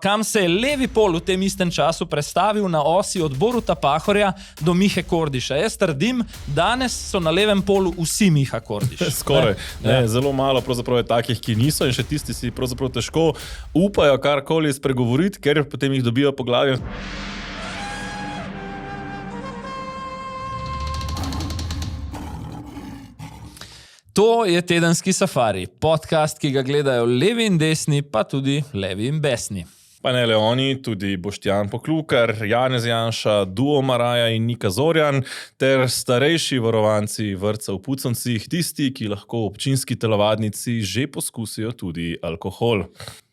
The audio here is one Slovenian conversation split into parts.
kam se je levi pol v tem istem času prestavil na osi od Boruta Pahorja do Mihe Kordiša. Jaz trdim, danes so na levem polu vsi Miha Kordiš. Skoraj. Zelo malo pravzaprav je takih, ki niso in še tisti si pravzaprav težko upajo karkoli spregovoriti, ker potem jih dobijo po glavi. To je Tedenski safari, podcast, ki ga gledajo levi in desni, pa tudi levi in besni. Pa ne le oni, tudi Boštjan Poklukar, Janez Janša, Duo Maraja in Nika Zorjan, ter starejši varovanci vrtca v Puconcih, tisti, ki lahko v občinski telovadnici že poskusijo tudi alkohol.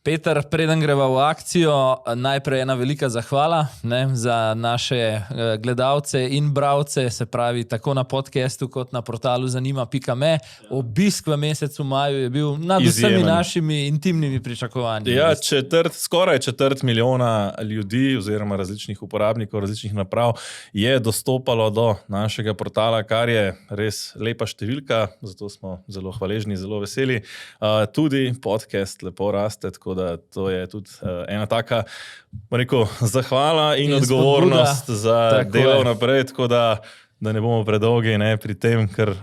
Peter, preden greva v akcijo, najprej ena velika zahvala za naše gledalce in bralce, se pravi tako na podcastu kot na portalu zanima.me. Obisk v mesecu maju je bil nad vsemi našimi intimnimi pričakovanji. Ja, skoraj četrt milijona ljudi oziroma različnih uporabnikov, različnih naprav je dostopalo do našega portala, kar je res lepa številka, zato smo zelo hvaležni, zelo veseli. Tudi podcast lepo raste, tako da to je tudi ena taka, zahvala in odgovornost za delo naprej, tako da ne bomo predolgi pri tem, ker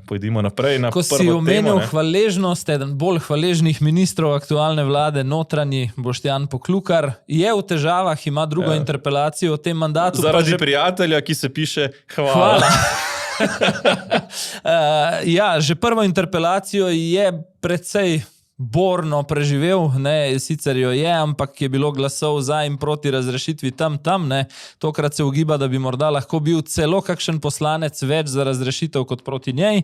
pojdimo naprej na prvo temo. Ko si omenil hvaležnost, eden bolj hvaležnih ministrov aktualne vlade, notranji Boštjan Poklukar, je v težavah, ima drugo interpelacijo v tem mandatu. Zaradi prijatelja, ki se piše hvala. Že prvo interpelacijo je precej borno preživel, sicer jo je, ampak je bilo glasov za in proti razrešitvi tam. Tokrat se ugiba, da bi morda lahko bil celo kakšen poslanec več za razrešitev kot proti njej.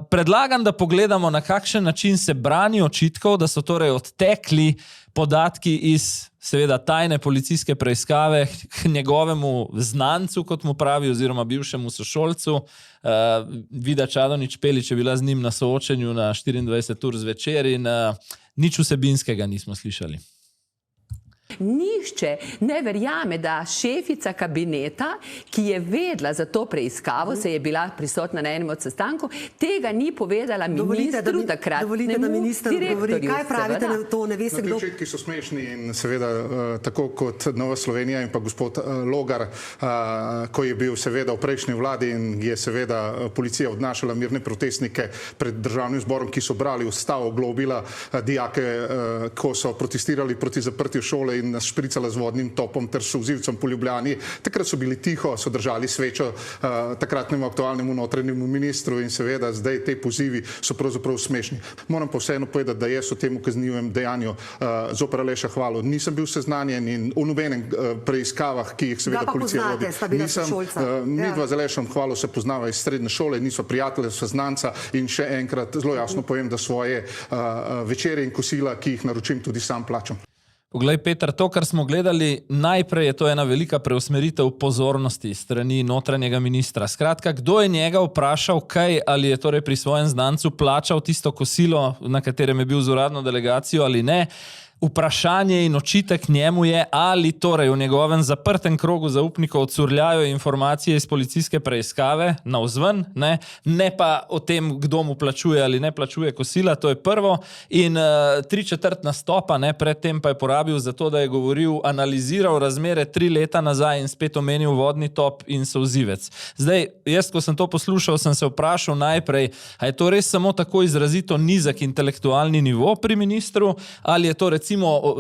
Predlagam, da pogledamo, na kakšen način se brani očitkov, da so torej odtekli podatki iz seveda tajne policijske preiskave k njegovemu znancu, kot mu pravi, oziroma bivšemu sošolcu. Vida Čadonič Špelič je bila z njim na soočenju na 24 ur zvečer in nič vsebinskega nismo slišali. Nihče ne verjame, da šefica kabineta, ki je vedela za to preiskavo, se je bila prisotna na enem od sestankov, tega ni povedala ministru takratnemu direktorju. Kaj pravite na to, ne veste kdo? Očitki so smešni in seveda tako kot Nova Slovenija in pa gospod Logar, ko je bil seveda v prejšnji vladi in je seveda policija odnašala mirne protestnike pred državnim zborom, ki so brali ustavo, globila dijake, ko so protestirali proti zaprtju šole in nas špricala z vodnim topom ter solzivcem po Ljubljani. Takrat so bili tiho, so držali svečo takratnemu aktualnemu notranjemu ministru in seveda zdaj te pozivi so pravzaprav smešni. Moram pa vseeno povedati, da jaz o tem kaznivem dejanju zoper Aleša Hvalo nisem bil seznanjen in v nobenem preiskavah, ki jih seveda policija vodi. Midva z Alešem Hvalo se poznava iz srednje šole, nisva prijatelja, sva znanca in še enkrat zelo jasno povem, da svoje večere in kosila, ki jih naročim, tudi sam plačam. Poglej, Peter, to, kar smo gledali, najprej je to ena velika preusmeritev pozornosti strani notranjega ministra. Skratka, kdo je njega vprašal, kaj, ali je torej pri svojem znancu plačal tisto kosilo, na katerem je bil z uradno delegacijo ali ne. Vprašanje in očitek njemu je, ali torej v njegovem zaprtem krogu zaupnikov odsurljajo informacije iz policijske preiskave navzven, ne pa o tem, kdo mu plačuje ali ne plačuje kosila, to je prvo. In 3/4 nastopa, predtem pa je porabil za to, da je govoril, analiziral razmere 3 leta nazaj in spet omenil vodni top in solzivec. Zdaj, jaz, ko sem to poslušal, sem se vprašal najprej, a je to res samo tako izrazito nizek intelektualni nivo pri ministru, ali je to recimo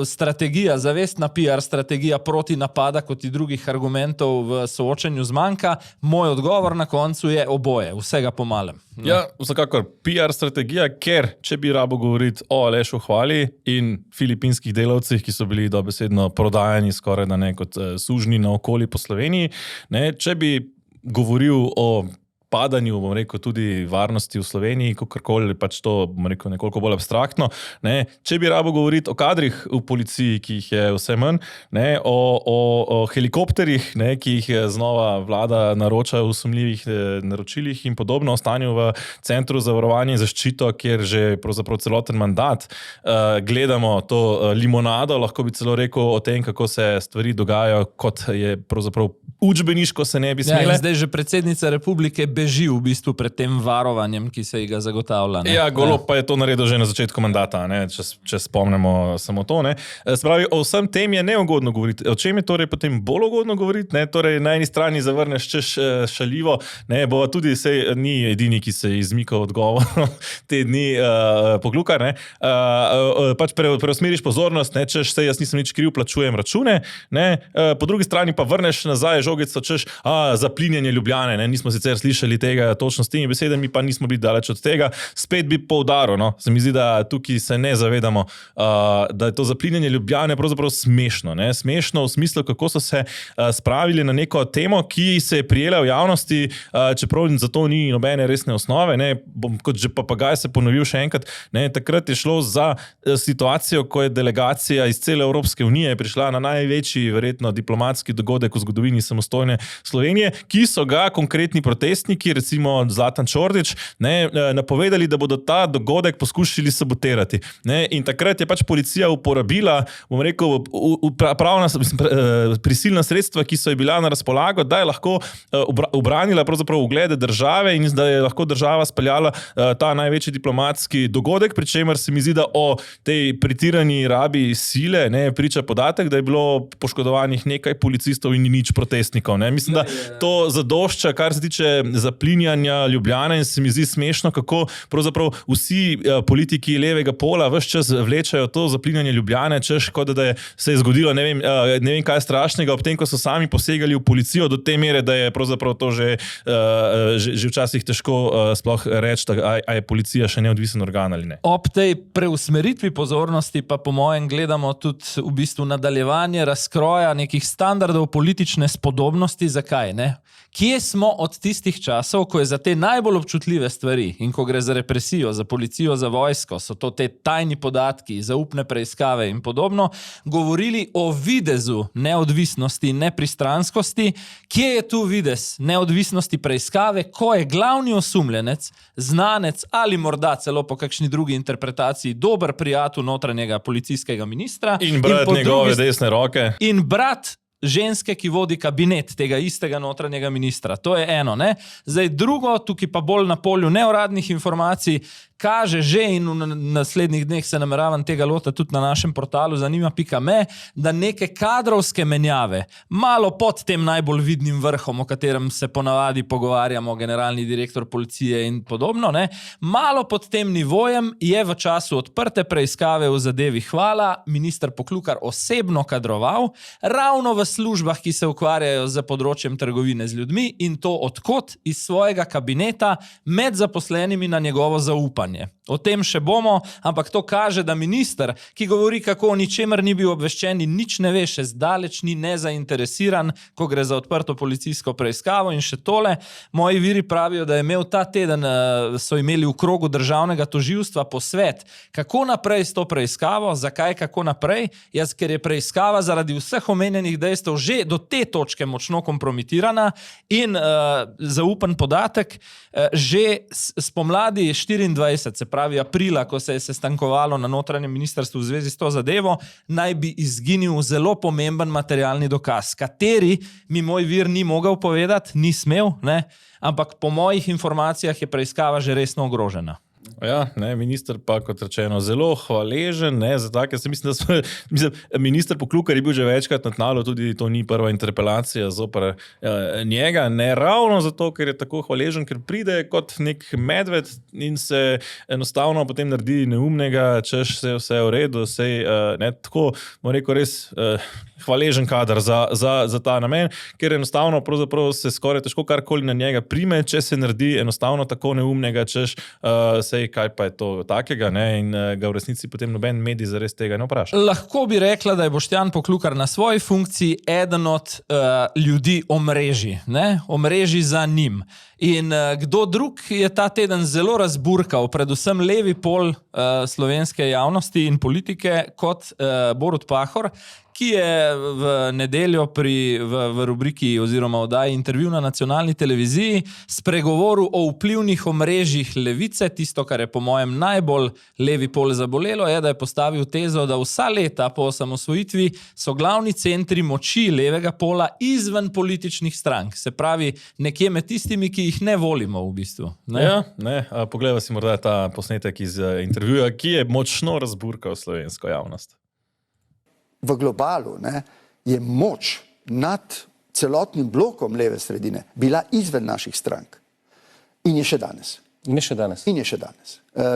strategija, zavestna PR strategija proti napada kot i drugih argumentov v soočenju zmanjka. Moj odgovor na koncu je oboje, vsega po malem. Ja, vsekakor PR strategija, ker če bi rabo govoriti o Alešu Hvali in filipinskih delavcih, ki so bili dobesedno prodajani skoraj da ne kot sužnji naokoli po Sloveniji, če bi govoril o padanju, tudi varnosti v Sloveniji, kakorkoli, pač to, nekoliko bolj abstraktno. Če bi rabo govoriti o kadrih v policiji, ki jih je vse manj, o helikopterjih, ki jih znova vlada naroča v sumljivih naročilih in podobno, o stanju v Centru za varovanje in zaščito, kjer že pravzaprav celoten mandat gledamo to limonado, lahko bi celo rekel o tem, kako se stvari dogajajo, kot je pravzaprav učbeniško se ne bi smele. Ja, zdaj že predsednica republike beži v bistvu pred tem varovanjem, ki se ga zagotavlja. Ne? Ja, Golob pa je to naredil že na začetku mandata, ne? Če spomnimo samo to. Ne? Spravi, o vsem tem je neugodno govoriti. O čem je torej potem bolj ugodno govoriti? Ne? Torej, na eni strani zavrneš češ šaljivo, ne? Bo tudi sej ni edini, ki se je izmikal odgovor te dni Poklukar. Ne? Pač preusmeriš pozornost, ne? Češ sej jaz nisem nič kriv, plačujem račune. Ne? Po drugi strani pa vrneš nazaj žogico, češ zaplinjanje Ljubljane. Ne? Nismo sicer slišali tega točno s temi besedami, pa nismo bili daleč od tega. Spet bi poudaril, no? Se mi zdi, da tukaj se ne zavedamo, da je to zaplinjanje Ljubljane pravzaprav smešno. Ne? Smešno v smislu, kako so se spravili na neko temo, ki se je prijela v javnosti, čeprav za to ni nobene resne osnove. Ne? Bom kot že papagaj se ponovil še enkrat. Ne? Takrat je šlo za situacijo, ko je delegacija iz cele Evropske unije prišla na največji, verjetno, diplomatski dogodek v zgodovini samostojne Slovenije, ki so ga konkretni protestniki, recimo Zlatan Čordić, ne, napovedali, da bodo ta dogodek poskušali sabotirati. Ne, in takrat je pač policija uporabila, bom rekel, prisilna sredstva, ki so ji bila na razpolago, da je lahko ubranila pravzaprav uglede države in da je lahko država speljala ta največji diplomatski dogodek, pri čemer se mi zdi, da o tej pretirani rabi sile ne, priča podatek, da je bilo poškodovanih nekaj policistov in nič protestnikov. Ne. Mislim, da to zadošča, kar se tiče zaplinjanja Ljubljane, in se mi zdi smešno, kako pravzaprav vsi politiki levega pola ves čas vlečajo to zaplinjanje Ljubljane, češ kot da se je zgodilo ne vem kaj strašnega, ob tem, ko so sami posegali v policijo do te mere, da je pravzaprav to že včasih težko sploh reči, a je policija še neodvisen organ ali ne. Ob tej preusmeritvi pozornosti pa po mojem gledamo tudi v bistvu nadaljevanje razkroja nekih standardov politične spodobnosti. Zakaj, ne? Kje smo od tistih časov, ko je za te najbolj občutljive stvari in ko gre za represijo, za policijo, za vojsko, so to te tajni podatki, zaupne preiskave in podobno, govorili o videzu neodvisnosti in nepristranskosti. Kje je tu videz neodvisnosti preiskave, ko je glavni osumljenec, znanec ali morda celo po kakšni drugi interpretaciji dober prijatelj notranjega policijskega ministra in brat njegove desne roke in brat ženske, ki vodi kabinet tega istega notranjega ministra. To je eno, ne? Zdaj drugo, tukaj pa bolj na polju neuradnih informacij, kaže že in v naslednjih dneh se nameravam tega lota tudi na našem portalu zanima.me, da neke kadrovske menjave, malo pod tem najbolj vidnim vrhom, o katerem se ponavadi pogovarjamo, generalni direktor policije in podobno, ne? Malo pod tem nivojem je v času odprte preiskave v zadevi Hvala minister Poklukar osebno kadroval, ravno v službah, ki se ukvarjajo z področjem trgovine z ljudmi, in to odkot iz svojega kabineta med zaposlenimi na njegovo zaupanje. O tem še bomo, ampak to kaže, da minister, ki govori, kako o ničemer ni bil obveščen in nič ne ve, še zdaleč ni nezainteresiran, ko gre za odprto policijsko preiskavo. In še tole, moji viri pravijo, da je imel ta teden, so imeli v krogu državnega tožilstva posvet, kako naprej s to preiskavo, zakaj kako naprej, ker je preiskava zaradi vseh omenjenih dejstev že do te točke močno kompromitirana in zaupen podatek, že spomladi 24, se pravi aprila, ko se je sestankovalo na notranjem ministrstvu v zvezi s to zadevo, naj bi izginil zelo pomemben materialni dokaz, kateri mi moj vir ni mogel povedati, ni smel, ne? Ampak po mojih informacijah je preiskava že resno ogrožena. Ja, ne, minister pa, kot rečeno, zelo hvaležen, ne, za take, minister Poklukar je bil že večkrat na tnalu, tudi to ni prva interpelacija zoper njega, ne ravno zato, ker je tako hvaležen, ker pride kot nek medved in se enostavno potem naredi neumnega, češ se vse v redu, ne, tako, bom rekel, res hvaležen kadar za ta namen, ker enostavno pravzaprav se skoraj težko karkoli na njega prime, če se naredi enostavno tako neumnega, češ kaj pa je to takega, ne? In ga v resnici potem noben medij zares tega ne vpraša. Lahko bi rekla, da je Boštjan Poklukar na svoji funkciji eden od ljudi omrežij, ne? Omrežij za njim. In kdo drug je ta teden zelo razburkal, predvsem levi pol slovenske javnosti in politike, kot Borut Pahor, ki je v nedeljo v rubriki oziroma oddaji Intervju na nacionalni televiziji spregovoril o vplivnih omrežjih levice. Tisto, kar je po mojem najbolj levi pol zabolelo, je, da je postavil tezo, da vsa leta po osamosvojitvi so glavni centri moči levega pola izven političnih strank. Se pravi, nekje med tistimi, ki jih ne volimo v bistvu. Ne? Ja, poglejva si morda ta posnetek iz intervjuja, ki je močno razburkal slovensko javnost. V globalu je moč nad celotnim blokom leve sredine bila izven naših strank. In je še danes.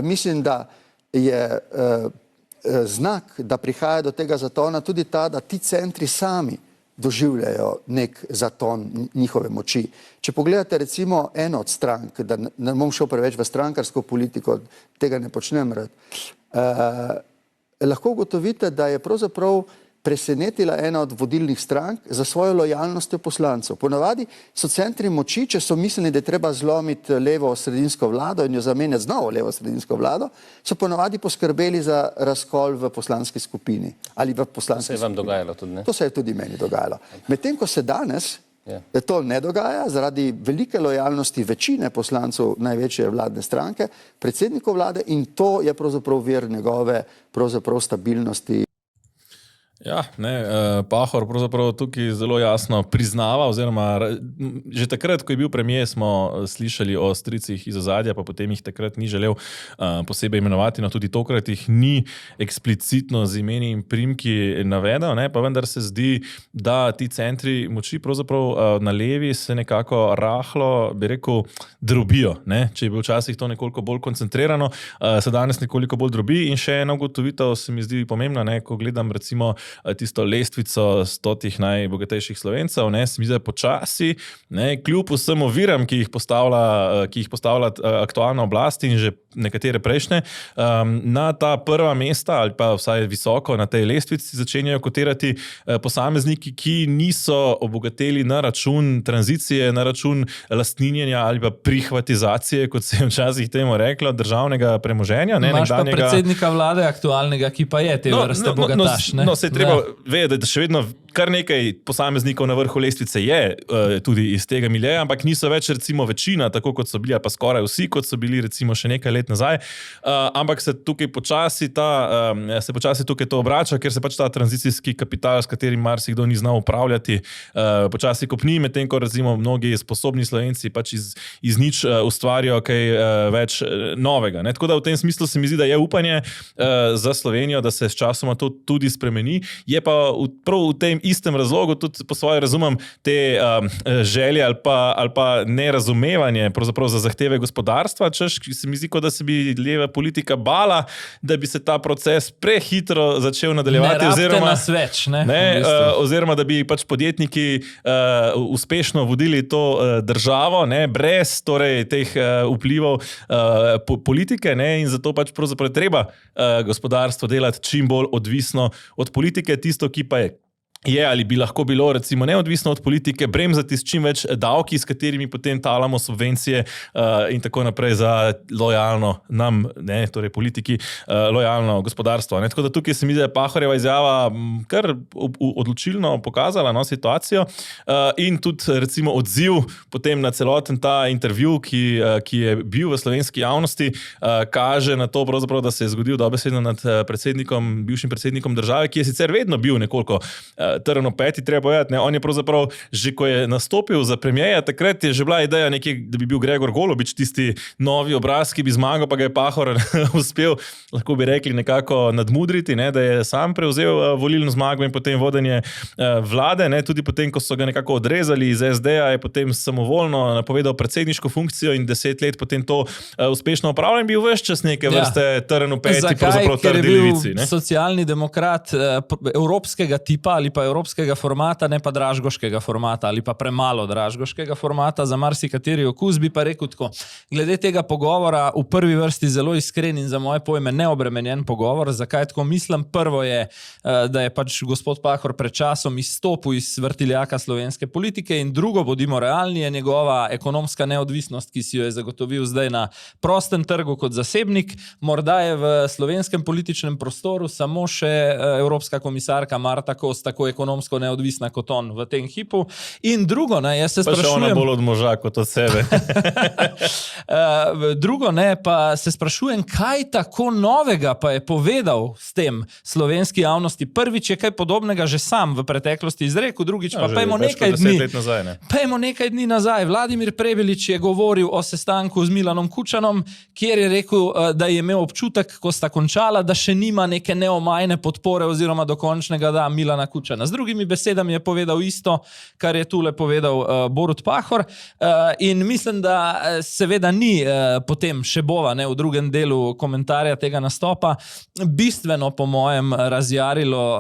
Mislim, da je znak, da prihaja do tega zatona tudi ta, da ti centri sami doživljajo nek zaton njihove moči. Če pogledate recimo eno od strank, da ne bom šel preveč v strankarsko politiko, tega ne počnem rad, lahko ugotovite, da je pravzaprav presenetila ena od vodilnih strank za svojo lojalnostjo poslancev. Ponavadi so centri moči, če so mislili, da je treba zlomiti levo sredinsko vlado in jo zamenjati z novo levo sredinsko vlado, so ponavadi poskrbeli za razkol v poslanski skupini. Ali v poslanski skupini. Se je vam dogajalo tudi, ne? To se je tudi meni dogajalo. Medtem, ko se danes to ne dogaja, zaradi velike lojalnosti večine poslancev največje vladne stranke, predsedniku vlade, in to je pravzaprav vir njegove pravzaprav stabilnosti. Ja, Pahor pravzaprav tukaj zelo jasno priznava, oziroma že takrat, ko je bil premier, smo slišali o stricih iz ozadja, pa potem jih takrat ni želel posebej imenovati, no tudi tokrat jih ni eksplicitno z imeni in primki navedel, pa vendar se zdi, da ti centri moči pravzaprav na levi se nekako rahlo, bi rekel, drobijo. Če je bil včasih to nekoliko bolj koncentrirano, se danes nekoliko bolj drobi. In še ena ugotovitev se mi zdi pomembna, ko gledam recimo tisto lestvico 100 najbogatejših Slovencev, se mi zdi počasi, kljub vsem oviram, ki jih postavlja aktualna oblast in že nekatere prejšnje, na ta prva mesta ali pa vsaj visoko na tej lestvici začenjajo kotirati posamezniki, ki niso obogateli na račun tranzicije, na račun lastninjenja ali pa prihvatizacije, kot se je včasih temu reklo, državnega premoženja. Imaš pa predsednika vlade aktualnega, ki pa je te vrste bogataš. Treba vedeti, da še vedno kar nekaj posameznikov na vrhu lestvice je tudi iz tega miljeja, ampak niso več recimo večina, tako kot so bili, pa skoraj vsi, kot so bili recimo še nekaj let nazaj. Ampak se tukaj počasi tukaj to obrača, ker se pač ta tranzicijski kapital, s katerim marsikdo ni znal upravljati, počasi kopni, medtem ko recimo mnogi sposobni Slovenci pač iz nič ustvarijo kaj več novega. Tako da v tem smislu se mi zdi, da je upanje za Slovenijo, da se s časoma to tudi spremeni. Je pa prav v tem istem razlogu tudi po svoje razumem te želje ali pa nerazumevanje pravzaprav za zahteve gospodarstva, češ se mi zdi, da se bi leva politika bala, da bi se ta proces prehitro začel nadaljevati, oziroma da bi pač podjetniki uspešno vodili to državo, brez torej teh vplivov politike, in zato pač pravzaprav treba gospodarstvo delati čim bolj odvisno od politike, tisto, ki pa je ali bi lahko bilo recimo neodvisno od politike, bremzati s čim več davki, s katerimi potem talamo subvencije in tako naprej za lojalno nam, torej politiki, lojalno gospodarstvo. Tako da tukaj se mi zdi, da je Pahorjeva izjava kar odločilno pokazala situacijo in tudi recimo odziv potem na celoten ta intervju, ki je bil v slovenski javnosti, kaže na to pravzaprav, da se je zgodil dobesedno nad bivšim predsednikom države, ki je sicer vedno bil nekoliko trn v peti, treba povedati. On je pravzaprav, že ko je nastopil za premierja, takrat je že bila ideja nekje, da bi bil Gregor Golobič tisti novi obraz, ki bi zmagal, pa ga je Pahor uspel, lahko bi rekli, nekako nadmudriti, da je sam prevzel volilno zmago in potem vodenje vlade. Tudi potem, ko so ga nekako odrezali iz SD-ja, je potem samovoljno napovedal predsedniško funkcijo in 10 let potem to uspešno opravljal in bil ves čas neke vrste trn v peti, pravzaprav trdi levici. Ker je bil socialni demokrat evropskega tipa ali pa pa evropskega formata, ne pa dražgoškega formata ali pa premalo dražgoškega formata. Za marsikateri okus bi pa rekel tako. Glede tega pogovora v prvi vrsti zelo iskren in za moje pojme neobremenjen pogovor. Zakaj tako mislim? Prvo je, da je pač gospod Pahor pred časom izstopil iz vrtiljaka slovenske politike in drugo, bodimo realni, je njegova ekonomska neodvisnost, ki si jo je zagotovil zdaj na prostem trgu kot zasebnik. Morda je v slovenskem političnem prostoru samo še evropska komisarka Marta Kos tako ekonomsko neodvisna kot on v tem hipu. In drugo, ne, jaz se sprašujem... Pa še ona bolj od moža kot od sebe. Drugo, ne, pa se sprašujem, kaj tako novega pa je povedal s tem slovenski javnosti. Prvič je kaj podobnega že sam v preteklosti izrekel, drugič pa pejmo nekaj dni nazaj. Vladimir Prebilič je govoril o sestanku z Milanom Kučanom, kjer je rekel, da je imel občutek, ko sta končala, da še nima neke neomajne podpore oziroma dokončnega da Milana Kučana. Z drugimi besedami je povedal isto, kar je tule povedal Borut Pahor. In mislim, da seveda ni potem še bova v drugem delu komentarja tega nastopa bistveno po mojem razjarilo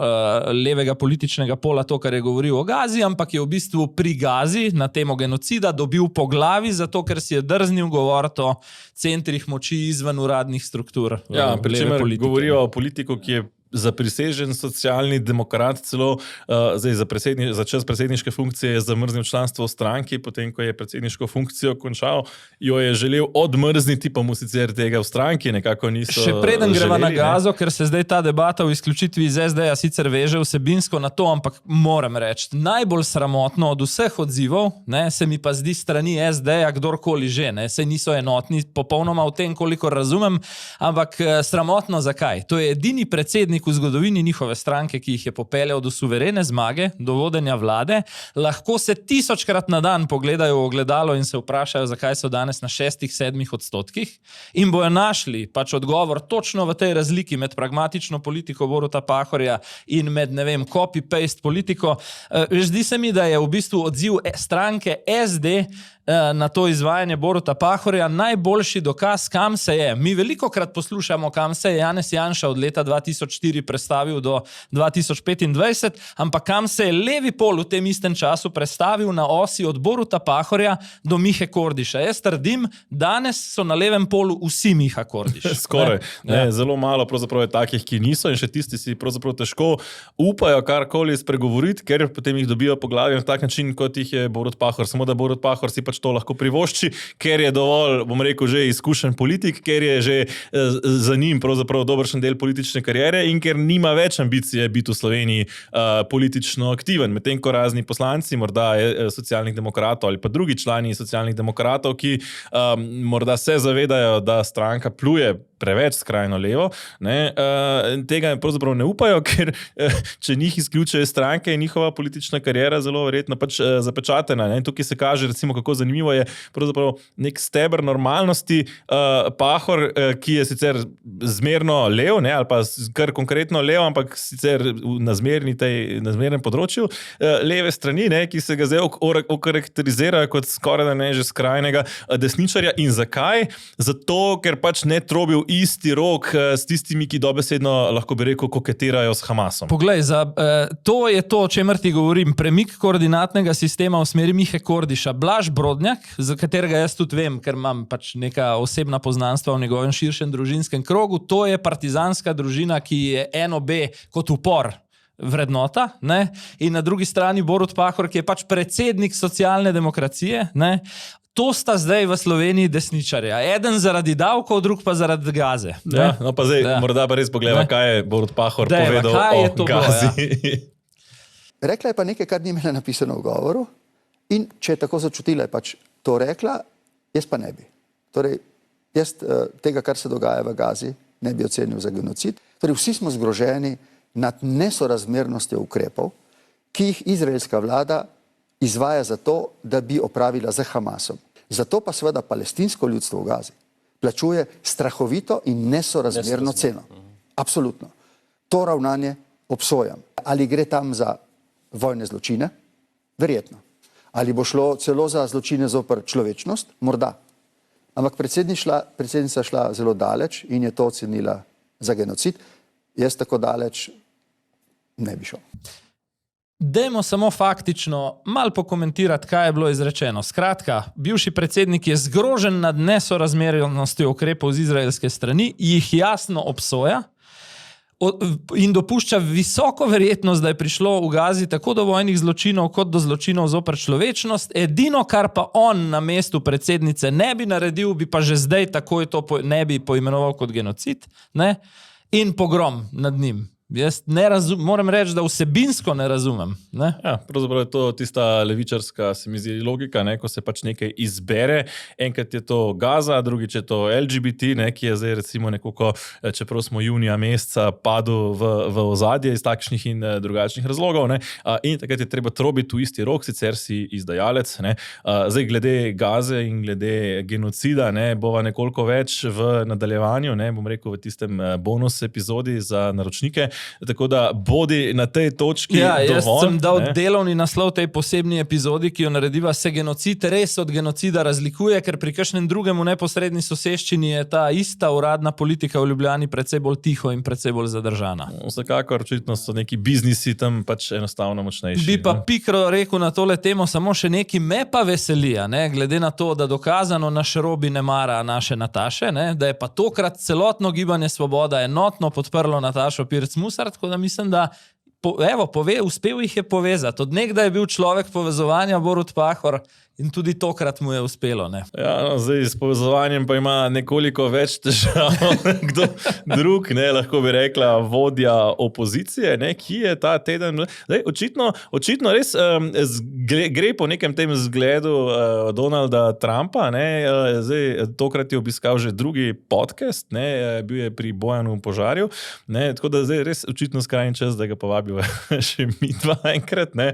levega političnega pola to, kar je govoril o Gazi, ampak je v bistvu pri Gazi na temo genocida dobil po glavi, zato ker si je drznil govoriti o centrih moči izven uradnih struktur. Ja, pri čemer govorijo o politiku, ki je zaprisežen socialni demokrat, celo za čas predsedniške funkcije je zamrznil članstvo v stranki, potem ko je predsedniško funkcijo končal, jo je želel odmrzniti, pa mu sicer tega v stranki nekako niso želeli. Še preden greva na Gazo, ker se zdaj ta debata v izključitvi iz SD-ja sicer veže vsebinsko na to, ampak moram reči, najbolj sramotno od vseh odzivov, se mi pa zdi strani SD-ja kdorkoli že, saj niso enotni popolnoma v tem, koliko razumem, ampak sramotno zakaj? To je edini predsednik v zgodovini njihove stranke, ki jih je popeljal do suverene zmage, do vodenja vlade, lahko se 1000krat na dan pogledajo v ogledalo in se vprašajo, zakaj so danes na 6-7% in bojo našli pač odgovor točno v tej razliki med pragmatično politiko Boruta Pahorja in med, ne vem, copy-paste politiko. Zdi se mi, da je v bistvu odziv stranke SD na to izvajanje Boruta Pahorja najboljši dokaz, kam se je. Mi velikokrat poslušamo, kam se je Janez Janša od leta 2004 prestavil do 2025, ampak kam se je levi pol v tem istem času prestavil na osi od Boruta Pahorja do Mihe Kordiša. Jaz trdim, danes so na levem polu vsi Miha Kordiš. Skoraj. Zelo malo pravzaprav je takih, ki niso in še tisti si pravzaprav težko upajo karkoli spregovoriti, ker potem jih dobijo po glavi na tak način, kot jih je Borut Pahor. Samo da Borut Pahor si pač to lahko privošči, ker je dovolj, bom rekel, že izkušen politik, ker je že za njim pravzaprav dobršen del politične kariere in ker nima več ambicije biti v Sloveniji politično aktiven. Medtem ko razni poslanci, morda socialnih demokratov ali pa drugi člani socialnih demokratov, ki morda se zavedajo, da stranka pluje preveč skrajno levo, tega pravzaprav ne upajo, ker če njih izključuje stranke, je njihova politična kariera zelo verjetno pač zapečatena. Tukaj se kaže, recimo, kako zanimivo je pravzaprav nek steber normalnosti. Pahor, ki je sicer zmerno lev, ali pa kar konkretno lev, ampak sicer na zmernem področju leve strani, ki se ga zdaj okarakterizirajo kot skoraj da ne že skrajnega desničarja. In zakaj? Zato, ker pač ne trobil isti rok s tistimi, ki dobesedno, lahko bi rekel, koketirajo s Hamasom. Poglej, to je to, o čemer ti govorim. Premik koordinatnega sistema v smeri Mihe Kordiša. Blaž Brodnjak, za katerega jaz tudi vem, ker imam pač neka osebna poznanstva v njegovem širšem družinskem krogu, to je partizanska družina, ki je NOB kot upor vrednota, in na drugi strani Borut Pahor, ki je pač predsednik socialne demokracije, To sta zdaj v Sloveniji desničarja. Eden zaradi davkov, drug pa zaradi Gaze. Ja, no pa zdaj, morda pa res pogleda, kaj je Borut Pahor povedal o Gazi. Rekla je pa nekaj, kar ni imela napisano v govoru, in če je tako začutila, je pač to rekla, jaz pa ne bi. Torej, jaz tega, kar se dogaja v Gazi, ne bi ocenil za genocid. Torej, vsi smo zgroženi nad nesorazmernostjo ukrepov, ki jih izraelska vlada izvaja zato, da bi opravila z Hamasom. Zato pa seveda palestinsko ljudstvo v Gazi plačuje strahovito in nesorazmerno ceno. Absolutno. To ravnanje obsojam. Ali gre tam za vojne zločine? Verjetno. Ali bo šlo celo za zločine zoper človečnost? Morda. Ampak predsednica šla zelo daleč in je to ocenila za genocid. Jaz tako daleč ne bi šel. Dajmo samo faktično malo pokomentirati, kaj je bilo izrečeno. Skratka, bivši predsednik je zgrožen nad nesorazmernostjo ukrepov z izraelske strani, jih jasno obsoja in dopušča visoko verjetnost, da je prišlo v Gazi tako do vojnih zločinov, kot do zločinov zoper človečnost. Edino, kar pa on na mestu predsednice ne bi naredil, bi pa že zdaj takoj to ne bi poimenoval kot genocid, ne? In pogrom nad njim. Jaz moram reči, da vsebinsko ne razumem. Ne? Ja, pravzaprav je to tista levičarska, se mi zdi, logika, ne, ko se pač nekaj izbere. Enkrat je to Gaza, drugič je to LGBT, ne, ki je zdaj recimo nekako, čeprav smo junija meseca padel v ozadje iz takšnih in drugačnih razlogov. Ne, in takrat je treba trobiti v isti rok, sicer si izdajalec. Ne. Zdaj glede Gaze in glede genocida ne, bova nekoliko več v nadaljevanju, ne, bom rekel v tistem bonus epizodi za naročnike. Tako da bodi na tej točki dovolj. Jaz sem dal delovni naslov tej posebni epizodi, ki jo narediva, se genocid res od genocida razlikuje, ker pri kakšnem drugemu neposredni soseščini je ta ista uradna politika v Ljubljani precej bolj tiho in precej bolj zadržana. Vsekakor, očitno so neki biznisi tam pač enostavno močnejši. Bi pa Pikro rekel na tole temo samo še nekaj, me pa veselija, ne, glede na to, da dokazano naš Robi ne mara naše Nataše, ne, da je pa tokrat celotno gibanje Svoboda enotno podprlo Natašo Pirc Musar, tako da mislim, da uspel jih je povezati. Od nekdaj je bil človek povezovanja Borut Pahor in tudi tokrat mu je uspelo. Ne? Ja, no, zdaj s povezovanjem pa ima nekoliko več težav. Kdo drug, ne, lahko bi rekla, vodja opozicije, ne, ki je ta teden. Zdaj, očitno res gre po nekem tem zgledu Donalda Trumpa. Ne, zdaj, tokrat je obiskal že drugi podcast, ne, bil je pri Bojanu Požarju. Ne, tako da zdaj res očitno skrajni čas, da ga povabil še mi dva enkrat. Ne.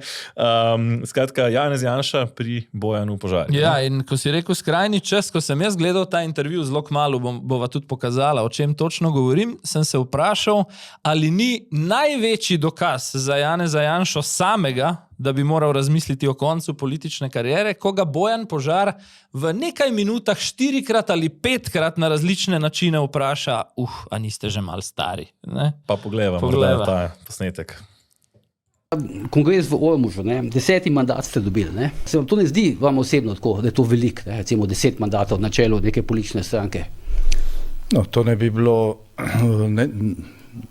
Skratka, Janez Janša pri Bojanu Požarju. Ja, in ko si rekel skrajni čas, ko sem jaz gledal ta intervju, zelo kmalu bova tudi pokazala, o čem točno govorim, sem se vprašal, ali ni največji dokaz za Janeza Janšo samega, da bi moral razmisliti o koncu politične kariere, ko ga Bojan Požar v nekaj minutah 4-krat ali 5-krat na različne načine vpraša, a niste že malo stari. Ne? Pa poglejva ta posnetek. Kongres v Ormožu, 10. mandat ste dobili. Ne? Se vam to ne zdi vam osebno tako, da je to veliko, recimo 10 mandatov na čelu neke politične stranke? No, to ne bi bilo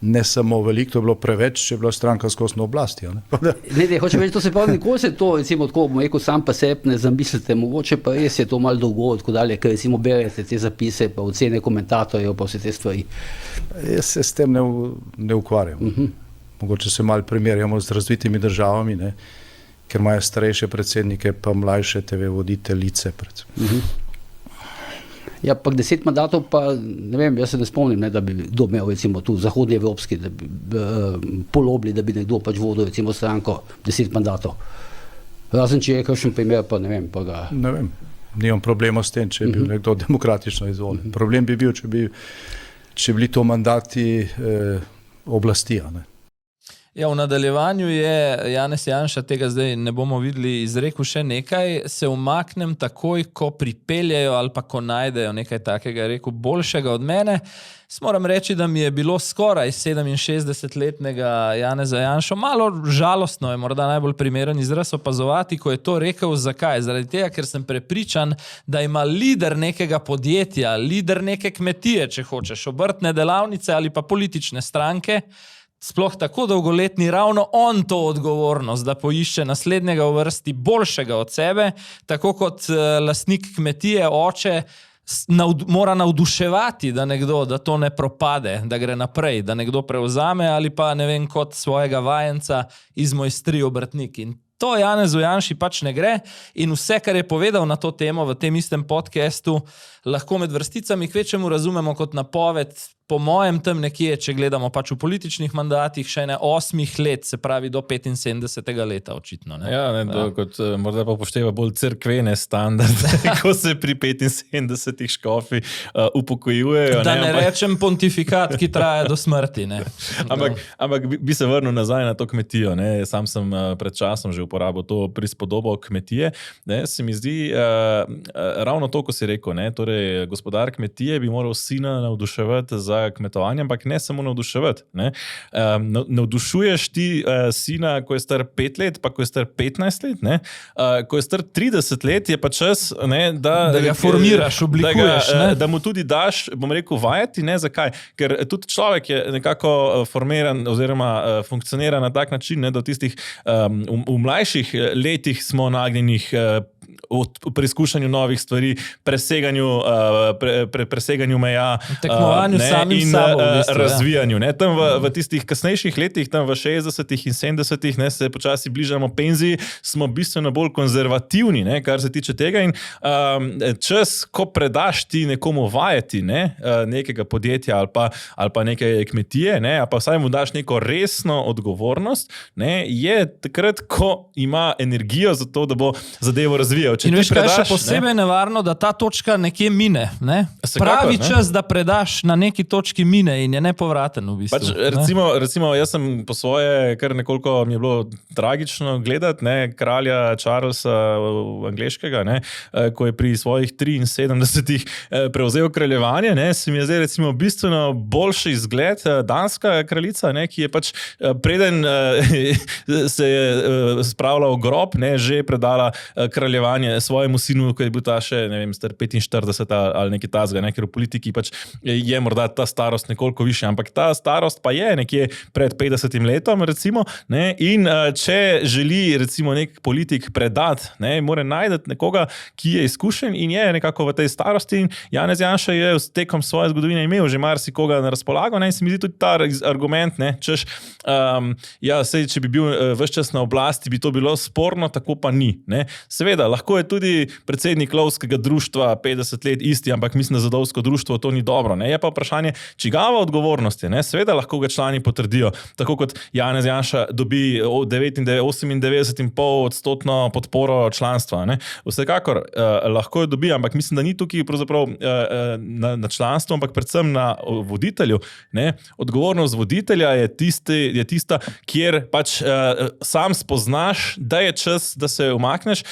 ne samo veliko, to je bilo preveč, če je bila stranka skozi na oblasti. Ne, hočem reči, to se pravi, nikoli se to, recimo tako, bom rekel, sam pa sebi ne zamislite, mogoče pa res je to malo dolgo, tako dalje, ker recimo berete te zapise, pa ocene komentatorjev, pa vse te stvari. Jaz se s tem ne ukvarjam. Mogoče se malo primerjamo z razvitimi državami, ne, ker imajo starejše predsednike, pa mlajše TV voditeljice. Ja, pa 10 mandatov pa, ne vem, jaz se ne spomnim, ne, da bi kdo imel, recimo tu, zahodni evropski, da bi polobli, da bi nekdo pač vodil, recimo stranko 10 mandatov. Razen, če je kakšen primer, pa ne vem, pa ga... Ne vem, nimam problema s tem, če je bil nekdo demokratično izvoljen. Problem bi bil, če bili to mandati oblasti, ne. Ja, v nadaljevanju je Janez Janša, tega zdaj ne bomo videli, izrekel še nekaj, se umaknem takoj, ko pripeljajo ali pa ko najdejo nekaj takega, rekel, boljšega od mene. Moram reči, da mi je bilo skoraj 67-letnega Janeza Janšo malo žalostno, je morda najbolj primeren izraz opazovati, ko je to rekel. Zakaj? Zaradi tega, ker sem prepričan, da ima lider nekega podjetja, lider neke kmetije, če hočeš, obrtne delavnice ali pa politične stranke, sploh tako dolgoletni, ravno on to odgovornost, da poišče naslednjega v vrsti boljšega od sebe, tako kot lastnik kmetije, oče, mora navduševati, da to ne propade, da gre naprej, da nekdo prevzame ali pa, ne vem, kot svojega vajenca izmojstri obrtnik. In to Janezu Janši pač ne gre in vse, kar je povedal na to temo v tem istem podcastu, lahko med vrsticami kvečemu razumemo kot napoved, po mojem tam nekje, če gledamo pač v političnih mandatih, še ne 8 let, se pravi do 75. leta očitno. Ne? Ja, kot morda pa upošteva bolj cerkvene standarde, ko se pri 75 škofi upokojujejo. Da ne rečem pontifikat, ki traja do smrti. Ne? Ampak bi se vrnil nazaj na to kmetijo. Ne? Sam sem pred časom že uporabil to prispodobo kmetije. Ne? Se mi zdi ravno to, ko si rekel, ne? Torej, gospodar kmetije bi moral sina navduševati za za kmetovanje, ampak ne samo navduševati. Ne? Navdušuješ ti sina, ko je star 5 let, pa ko je star 15 let, ne? Ko je star 30 let, je pa čas, ne, da ga formiraš, oblikuješ. Da mu tudi daš, bom rekel, vajati, ne, zakaj? Ker tudi človek je nekako formiran oziroma funkcionira na tak način, ne, da v tistih v mlajših letih smo nagnjenih v preizkušanju novih stvari, preseganju meja, tekmovanju samim in sabo, v bistvu, razvijanju. Ne. Tam v tistih kasnejših letih, tam v 60-ih in 70-ih, ne, se počasi bližamo penziji, smo bistveno bolj konzervativni, ne, kar se tiče tega in čas, ko predaš ti nekomu vajeti, ne, nekega podjetja ali pa neke kmetije, ne, ali pa vsaj mu daš neko resno odgovornost, ne, je takrat, ko ima energijo za to, da bo zadevo razvijal. In veš, kaj je še posebej nevarno, da ta točka nekje mine. Ne? Pravi čas, da predaš na neki točki mine in je nepovraten v bistvu. Recimo, jaz sem po svoje, kar nekoliko mi je bilo tragično gledati, ne, kralja Charlesa angleškega, ne, ko je pri svojih 73 prevzel kraljevanje, ne, se mi je zdaj recimo bistveno boljši izgled danska kraljica, ne, ki je pač preden se je spravila v grob, ne, že predala kraljevanje svojemu sinu, ko je bil ta še, ne vem, star 45 ali nekaj tazga, ne, ker v politiki pač je morda ta starost nekoliko više, ampak ta starost pa je nekje pred 50 letom, recimo, ne, in če želi, recimo, nek politik predati, ne, mora najti nekoga, ki je izkušen in je nekako v tej starosti in Janez Janša je tekom svoje zgodovine imel že marsikoga na razpolago, ne, in se mi zdi tudi ta argument, ne, češ, sej, če bi bil ves čas na oblasti, bi to bilo sporno, tako pa ni, ne. Seveda, lahko je tudi predsednik lovskega društva 50 let isti, ampak mislim, da za lovsko društvo to ni dobro. Ne? Je pa vprašanje, čigava odgovornost je. Ne? Seveda lahko ga člani potrdijo, tako kot Janez Janša dobi 98,5% podporo članstva. Ne? Vsekakor lahko jo dobi, ampak mislim, da ni tukaj pravzaprav na članstvu, ampak predvsem na voditelju. Ne? Odgovornost voditelja je tista, kjer pač sam spoznaš, da je čas, da se umakneš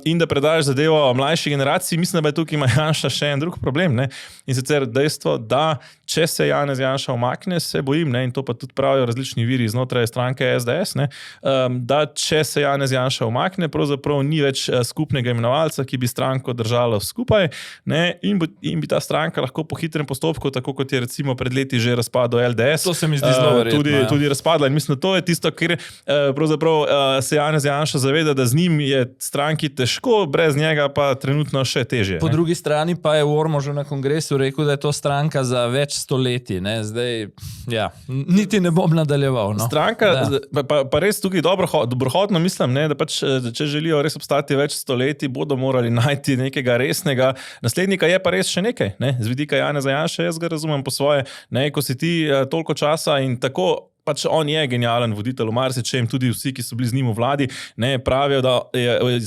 in da predaš zadevo mlajši generaciji. Mislim, da tukaj ima Janša še en drug problem. Ne? In sicer dejstvo, da če se Janez Janša umakne, se bojim, ne? In to pa tudi pravijo različni viri znotraj stranke SDS, ne? Da če se Janez Janša umakne, pravzaprav ni več skupnega imenovalca, ki bi stranko držala skupaj, ne? In bi ta stranka lahko po hitrem postopku, tako kot je recimo pred leti že razpadlo LDS, to se mi zdi zelo verjetno, tudi razpadla. In mislim, da to je tisto, kjer pravzaprav se Janez Janša zaveda, da z njim je stranki težko, brez njega pa trenutno še težje. Po drugi strani pa je Ormož na kongresu rekel, da je to stranka za več stoletij. Ne? Zdaj, ja, niti ne bom nadaljeval. No? Stranka, pa res tukaj dobrohodno mislim, ne, da pač, če želijo res obstati več stoletij, bodo morali najti nekega resnega naslednika, je pa res še nekaj. Ne? Z vidika Janeza Janše, jaz ga razumem po svoje, ne, ko si ti toliko časa in tako pač on je genialen voditelj v marsičem, tudi vsi, ki so bili z njim v vladi, ne, pravijo, da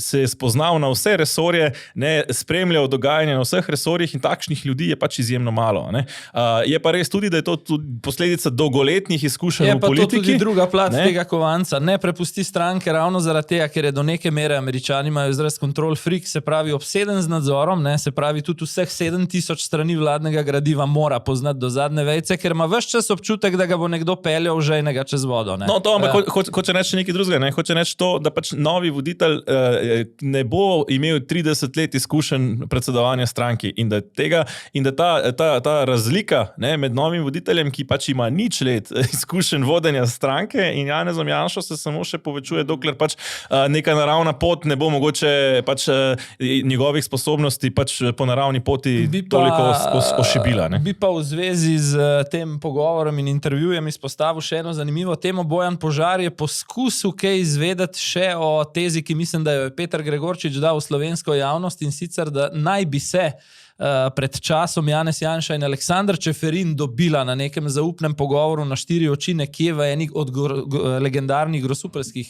se je spoznal na vse resorje, ne, spremljal dogajanje na vseh resorjih in takšnih ljudi je pač izjemno malo. Ne. Je pa res tudi, da je to tudi posledica dolgoletnih izkušenj v politiki. Je pa to tudi druga plat tega kovanca. Ne prepusti stranke ravno zaradi tega, ker je do neke mere Američani imajo izraz control freak, se pravi obseden z nadzorom, ne, se pravi tudi vseh 7000 strani vladnega gradiva mora poznati do zadnje vejce, ker ima ves čas občutek, da ga bo nekdo peljal žejnega čez vodo. Ne? No, to, ampak hoče reči nekaj drugega, ne? Hoče reči to, da pač novi voditelj ne bo imel 30 let izkušenj predsedovanja stranki in da ta razlika, ne, med novim voditeljem, ki pač ima nič let izkušenj vodenja stranke in Janezom Janšo se samo še povečuje, dokler pač neka naravna pot ne bo mogoče pač njegovih sposobnosti pač po naravni poti toliko ošibila. Ne? Bi pa v zvezi z tem pogovorom in intervjujem izpostavil še eno zanimivo temo. Bojan Požar je poskusil kaj izvedeti še o tezi, ki mislim, da jo je Peter Gregorčič dal v slovensko javnost, in sicer, da naj bi se pred časom Janez Janša in Aleksandar Čeferin dobila na nekem zaupnem pogovoru na 4 oči nekje v enih od legendarnih grosupeljskih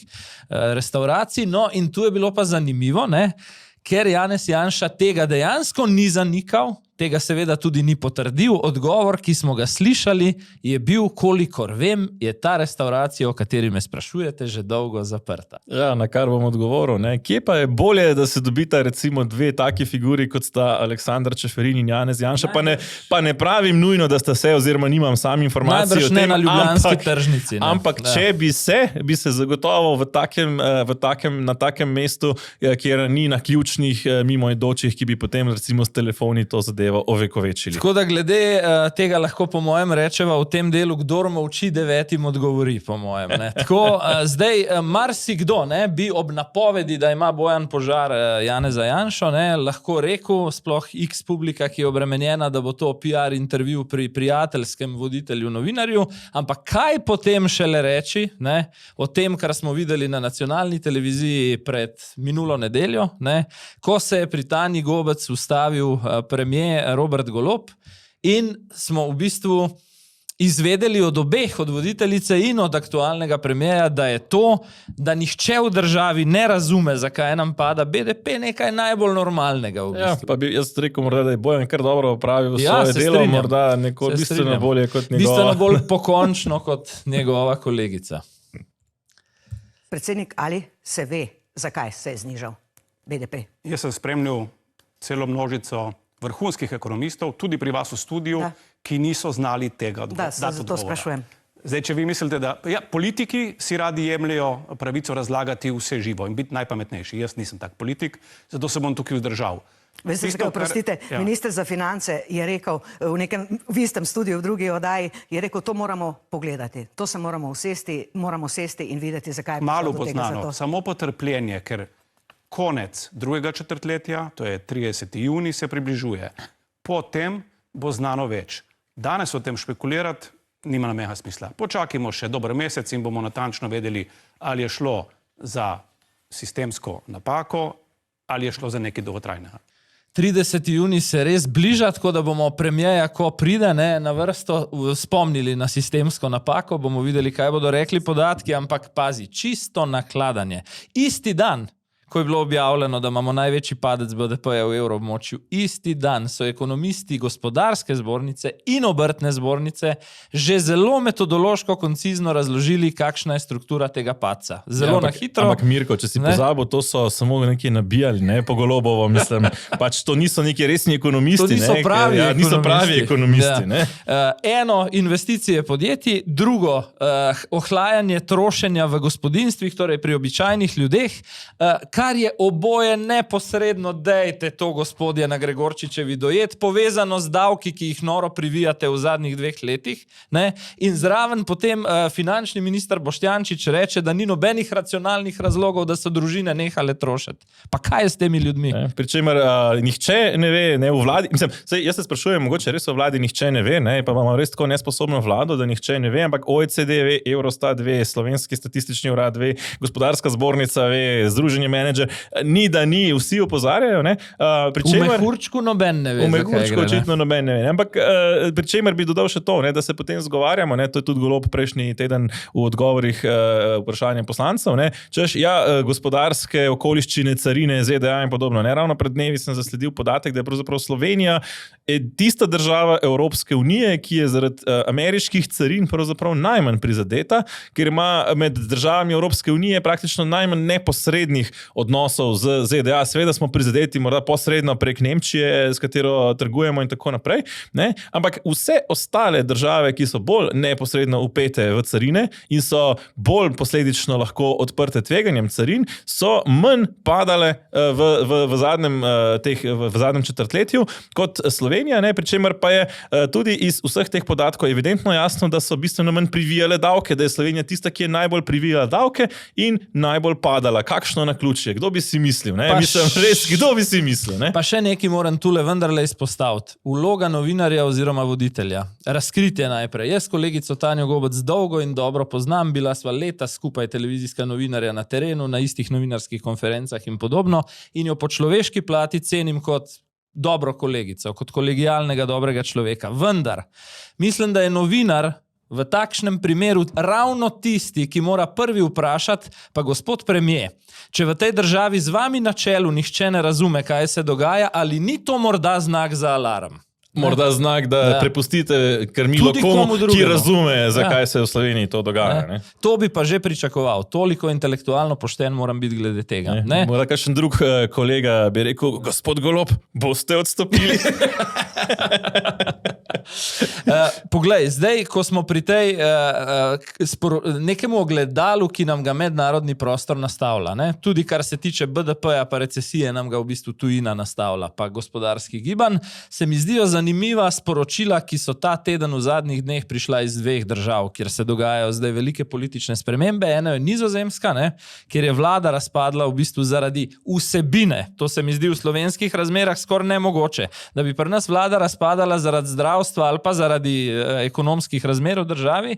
restauracij. No, in tu je bilo pa zanimivo, ne? Ker Janez Janša tega dejansko ni zanikal, tega seveda tudi ni potrdil. Odgovor, ki smo ga slišali, je bil, kolikor vem, je ta restauracija, o kateri me sprašujete, že dolgo zaprta. Ja, na kar bom odgovoril. Ne? Kje pa je bolje, da se dobita recimo dve taki figuri, kot sta Aleksandar Čeferin in Janez Janša, pa ne pravim nujno, da sta se, oziroma nimam sam informacije o tem, na ljubljanski tržnici. Ne? Ampak če bi se zagotovo na takem mestu, kjer ni na ključnih mimoidočih, ki bi potem recimo s telefoni to zadevo ovekovečili. Tako da glede tega lahko po mojem rečeva v tem delu, kdor molči, 9 odgovori, po mojem. Ne? Tako, zdaj, marsikdo bi ob napovedi, da ima Bojan Požar Janeza Janšo, lahko rekel, sploh X publika, ki je obremenjena, da bo to PR intervju pri prijateljskem voditelju novinarju, ampak kaj potem šele reči, o tem, kar smo videli na nacionalni televiziji pred minulo nedeljo, ko se je pri Tanji Gobec ustavil premier Robert Golob in smo v bistvu izvedeli od obeh, od voditeljice in od aktualnega premierja, da je to, da nihče v državi ne razume, zakaj nam pada BDP, nekaj najbolj normalnega. V bistvu. Ja, pa bi jaz rekel, morda, da je Bojan kar dobro opravil svoje delo, morda neko bistveno bolje kot njegova. Bistveno bolj pokončno kot njegova kolegica. Predsednik, ali se ve, zakaj se je znižal BDP? Jaz sem spremljal celo množico vrhunskih ekonomistov, tudi pri vas v studiu, ki niso znali tega dati odgovora. Da, se zato sprašujem. Zdaj, če vi mislite, da politiki si radi jemljajo pravico razlagati vse živo in biti najpametnejši. Jaz nisem tak politik, zato se bom tukaj vzdržal. Veste, oprostite, minister za finance je rekel v istem studiu, v drugi oddaji, je rekel, to moramo pogledati, to se moramo sesti in videti, zakaj je malo poznano, samo potrpljenje, ker konec drugega četrtletja, to je 30. junij, se približuje. Potem bo znano več. Danes o tem špekulirati nima namega smisla. Počakajmo še dober mesec in bomo natančno vedeli, ali je šlo za sistemsko napako, ali je šlo za nekaj dolgotrajnega. 30. junij se res bliža, tako da bomo premierja, ko pride na vrsto, spomnili na sistemsko napako, bomo videli, kaj bodo rekli podatki, ampak pazi, čisto nakladanje. Isti dan, ko je bilo objavljeno, da imamo največji padec BDP-ja v evroobmočju, isti dan so ekonomisti gospodarske zbornice in obrtne zbornice že zelo metodološko, koncizno razložili, kakšna je struktura tega padca. Zelo na hitro. Ampak Mirko, če si pozabil, to so samo nekaj nabijali, po Golobovo, mislim. Pač to niso neki resni ekonomisti. To niso pravi ekonomisti. Eno, investicije podjetij, drugo, ohlajanje trošenja v gospodinstvih, torej pri običajnih ljudeh, kar je oboje neposredno, dejte to, gospodje na Gregorčičevi dojet, povezano z davki, ki jih noro privijate v zadnjih 2 letih, in zraven potem finančni minister Boštjančič reče, da ni nobenih racionalnih razlogov, da so družine nehale trošiti. Pa kaj je s temi ljudmi? Pričemer nihče ne ve, v vladi, mislim, jaz se sprašujem, mogoče res v vladi nihče ne ve, pa imamo res tako nesposobno vlado, da nihče ne ve, ampak OECD ve, Eurostat ve, Slovenski statistični urad ve, Gospodarska zbornica ve, Združenje menedžerjev, ni da ni, vsi opozarjajo. V mehurčku noben ne ve, zakaj gre. V mehurčku očitno noben ne ve. Ampak pri čemer bi dodal še to, da se potem zgovarjamo, to je tudi Golob prejšnji teden v odgovorih vprašanjem poslancev, češ, gospodarske okoliščine, carine, ZDA in podobno. Ravno pred dnevi sem zasledil podatek, da je pravzaprav Slovenija tista država Evropske unije, ki je zaradi ameriških carin pravzaprav najmanj prizadeta, ker ima med državami Evropske unije praktično najmanj neposrednih odnosov z ZDA. Seveda smo prizadeti morda posredno prek Nemčije, s katero trgujemo in tako naprej, ampak vse ostale države, ki so bolj neposredno upete v carine in so bolj posledično lahko odprte tveganjem carin, so manj padale v zadnjem četrtletju kot Slovenija, pri čemer pa je tudi iz vseh teh podatkov evidentno jasno, da so bistveno manj privijale davke, da je Slovenija tista, ki je najbolj privijala davke in najbolj padala. Kakšno naključje? Kdo bi si mislil? Mislim, res, kdo bi si mislil? Pa še nekaj moram tule vendarle izpostaviti. Vloga novinarja oziroma voditelja. Razkritje najprej. Jaz kolegico Tanjo Gobec dolgo in dobro poznam, bila sva leta skupaj televizijska novinarja na terenu, na istih novinarskih konferencah in podobno, in jo po človeški plati cenim kot dobro kolegico, kot kolegijalnega dobrega človeka. Vendar, mislim, da je novinar v takšnem primeru ravno tisti, ki mora prvi vprašati, pa gospod premier, če v tej državi z vami na čelu nihče ne razume, kaj se dogaja, ali ni to morda znak za alarm? Morda znak, da prepustite krmilo komu, ki razume, zakaj se v Sloveniji to dogaja. Ne? To bi pa že pričakoval. Toliko intelektualno pošten moram biti glede tega. Ne? Morda kakšen drug kolega bi rekel, gospod Golob, boste odstopili? Poglej, zdaj, ko smo pri tej nekemu ogledalu, ki nam ga mednarodni prostor nastavlja, ne? Tudi kar se tiče BDP-ja pa recesije, nam ga v bistvu tujina nastavlja, pa gospodarskih gibanj, se mi zdijo zanimiva sporočila, ki so ta teden v zadnjih dneh prišla iz dveh držav, kjer se dogajajo zdaj velike politične spremembe. Ena je Nizozemska, ne? Kjer je vlada razpadla v bistvu zaradi vsebine. To se mi zdi v slovenskih razmerah skoraj nemogoče. Da bi pri nas vlada razpadala zaradi zdravstva ali pa zaradi ekonomskih razmer v državi,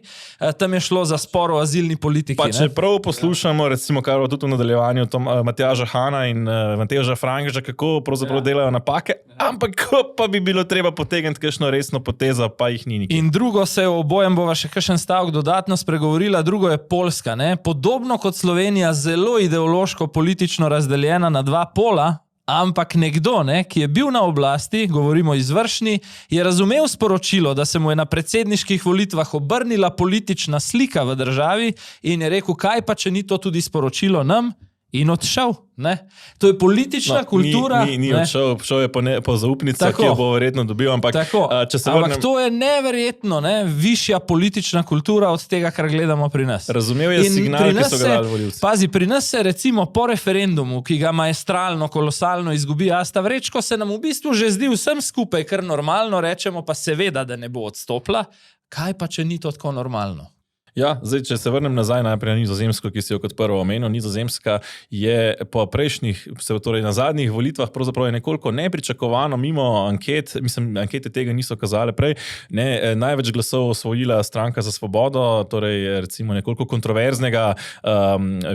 tam je šlo za spor o azilni politiki. Pa če prav poslušamo, recimo, kar tudi v nadaljevanju Matjaža Hana in Mateža Frangeža, kako pravzaprav delajo napake, ampak pa bi bilo treba potegniti kakšno resno potezo, pa jih ni nikjer. In drugo se v obojem bova še kakšen stavek dodatno spregovorila, drugo je Poljska. Ne? Podobno kot Slovenija, zelo ideološko politično razdeljena na dva pola, ampak nekdo, ne, ki je bil na oblasti, govorimo izvršni, je razumel sporočilo, da se mu je na predsedniških volitvah obrnila politična slika v državi in je rekel, kaj pa, če ni to tudi sporočilo nam, in odšel. Ne? To je politična kultura. Ni odšel, šel je po zaupnico, ki jo bo verjetno dobil, ampak če se vrnem... Ampak to je neverjetno, ne? Višja politična kultura od tega, kar gledamo pri nas. Razumel je signal, ki so ga dali volivci. Pazi, pri nas se recimo po referendumu, ki ga maestralno, kolosalno izgubi Asta Vrečko, se nam v bistvu že zdi vsem skupaj, kar normalno rečemo, pa seveda, da ne bo odstopila. Kaj pa, če ni to tako normalno? Ja, zdaj, če se vrnem nazaj najprej na Nizozemsko, ki si jo kot prvo omenil. Nizozemska je po prejšnjih, torej na zadnjih volitvah pravzaprav je nekoliko nepričakovano mimo anket, mislim, ankete tega niso kazale prej, največ glasov osvojila Stranka za svobodo, torej recimo nekoliko kontroverznega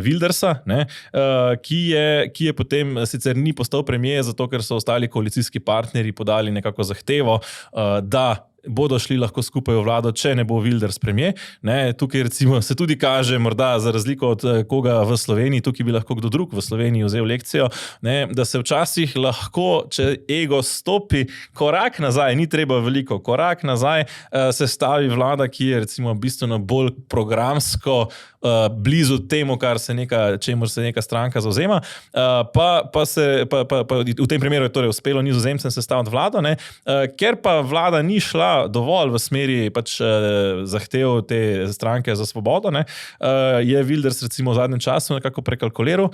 Wildersa, ki je potem sicer ni postal premier, zato ker so ostali koalicijski partnerji podali nekako zahtevo, da bodo šli lahko skupaj v vlado, če ne bo Wilders premier. Tukaj recimo se tudi kaže, morda za razliko od koga v Sloveniji, tukaj bi lahko kdo drug v Sloveniji vzel lekcijo, da se včasih lahko, če ego stopi korak nazaj, ni treba veliko, korak nazaj se stavi vlada, ki je recimo bistveno bolj programsko blizu temu, čemur se neka stranka zauzema, pa v tem primeru je torej uspelo Nizozemcem sestaviti vlado, ker pa vlada ni šla dovolj v smeri zahtev te stranke za svobodo, je Wilders recimo v zadnjem času nekako prekalkuliral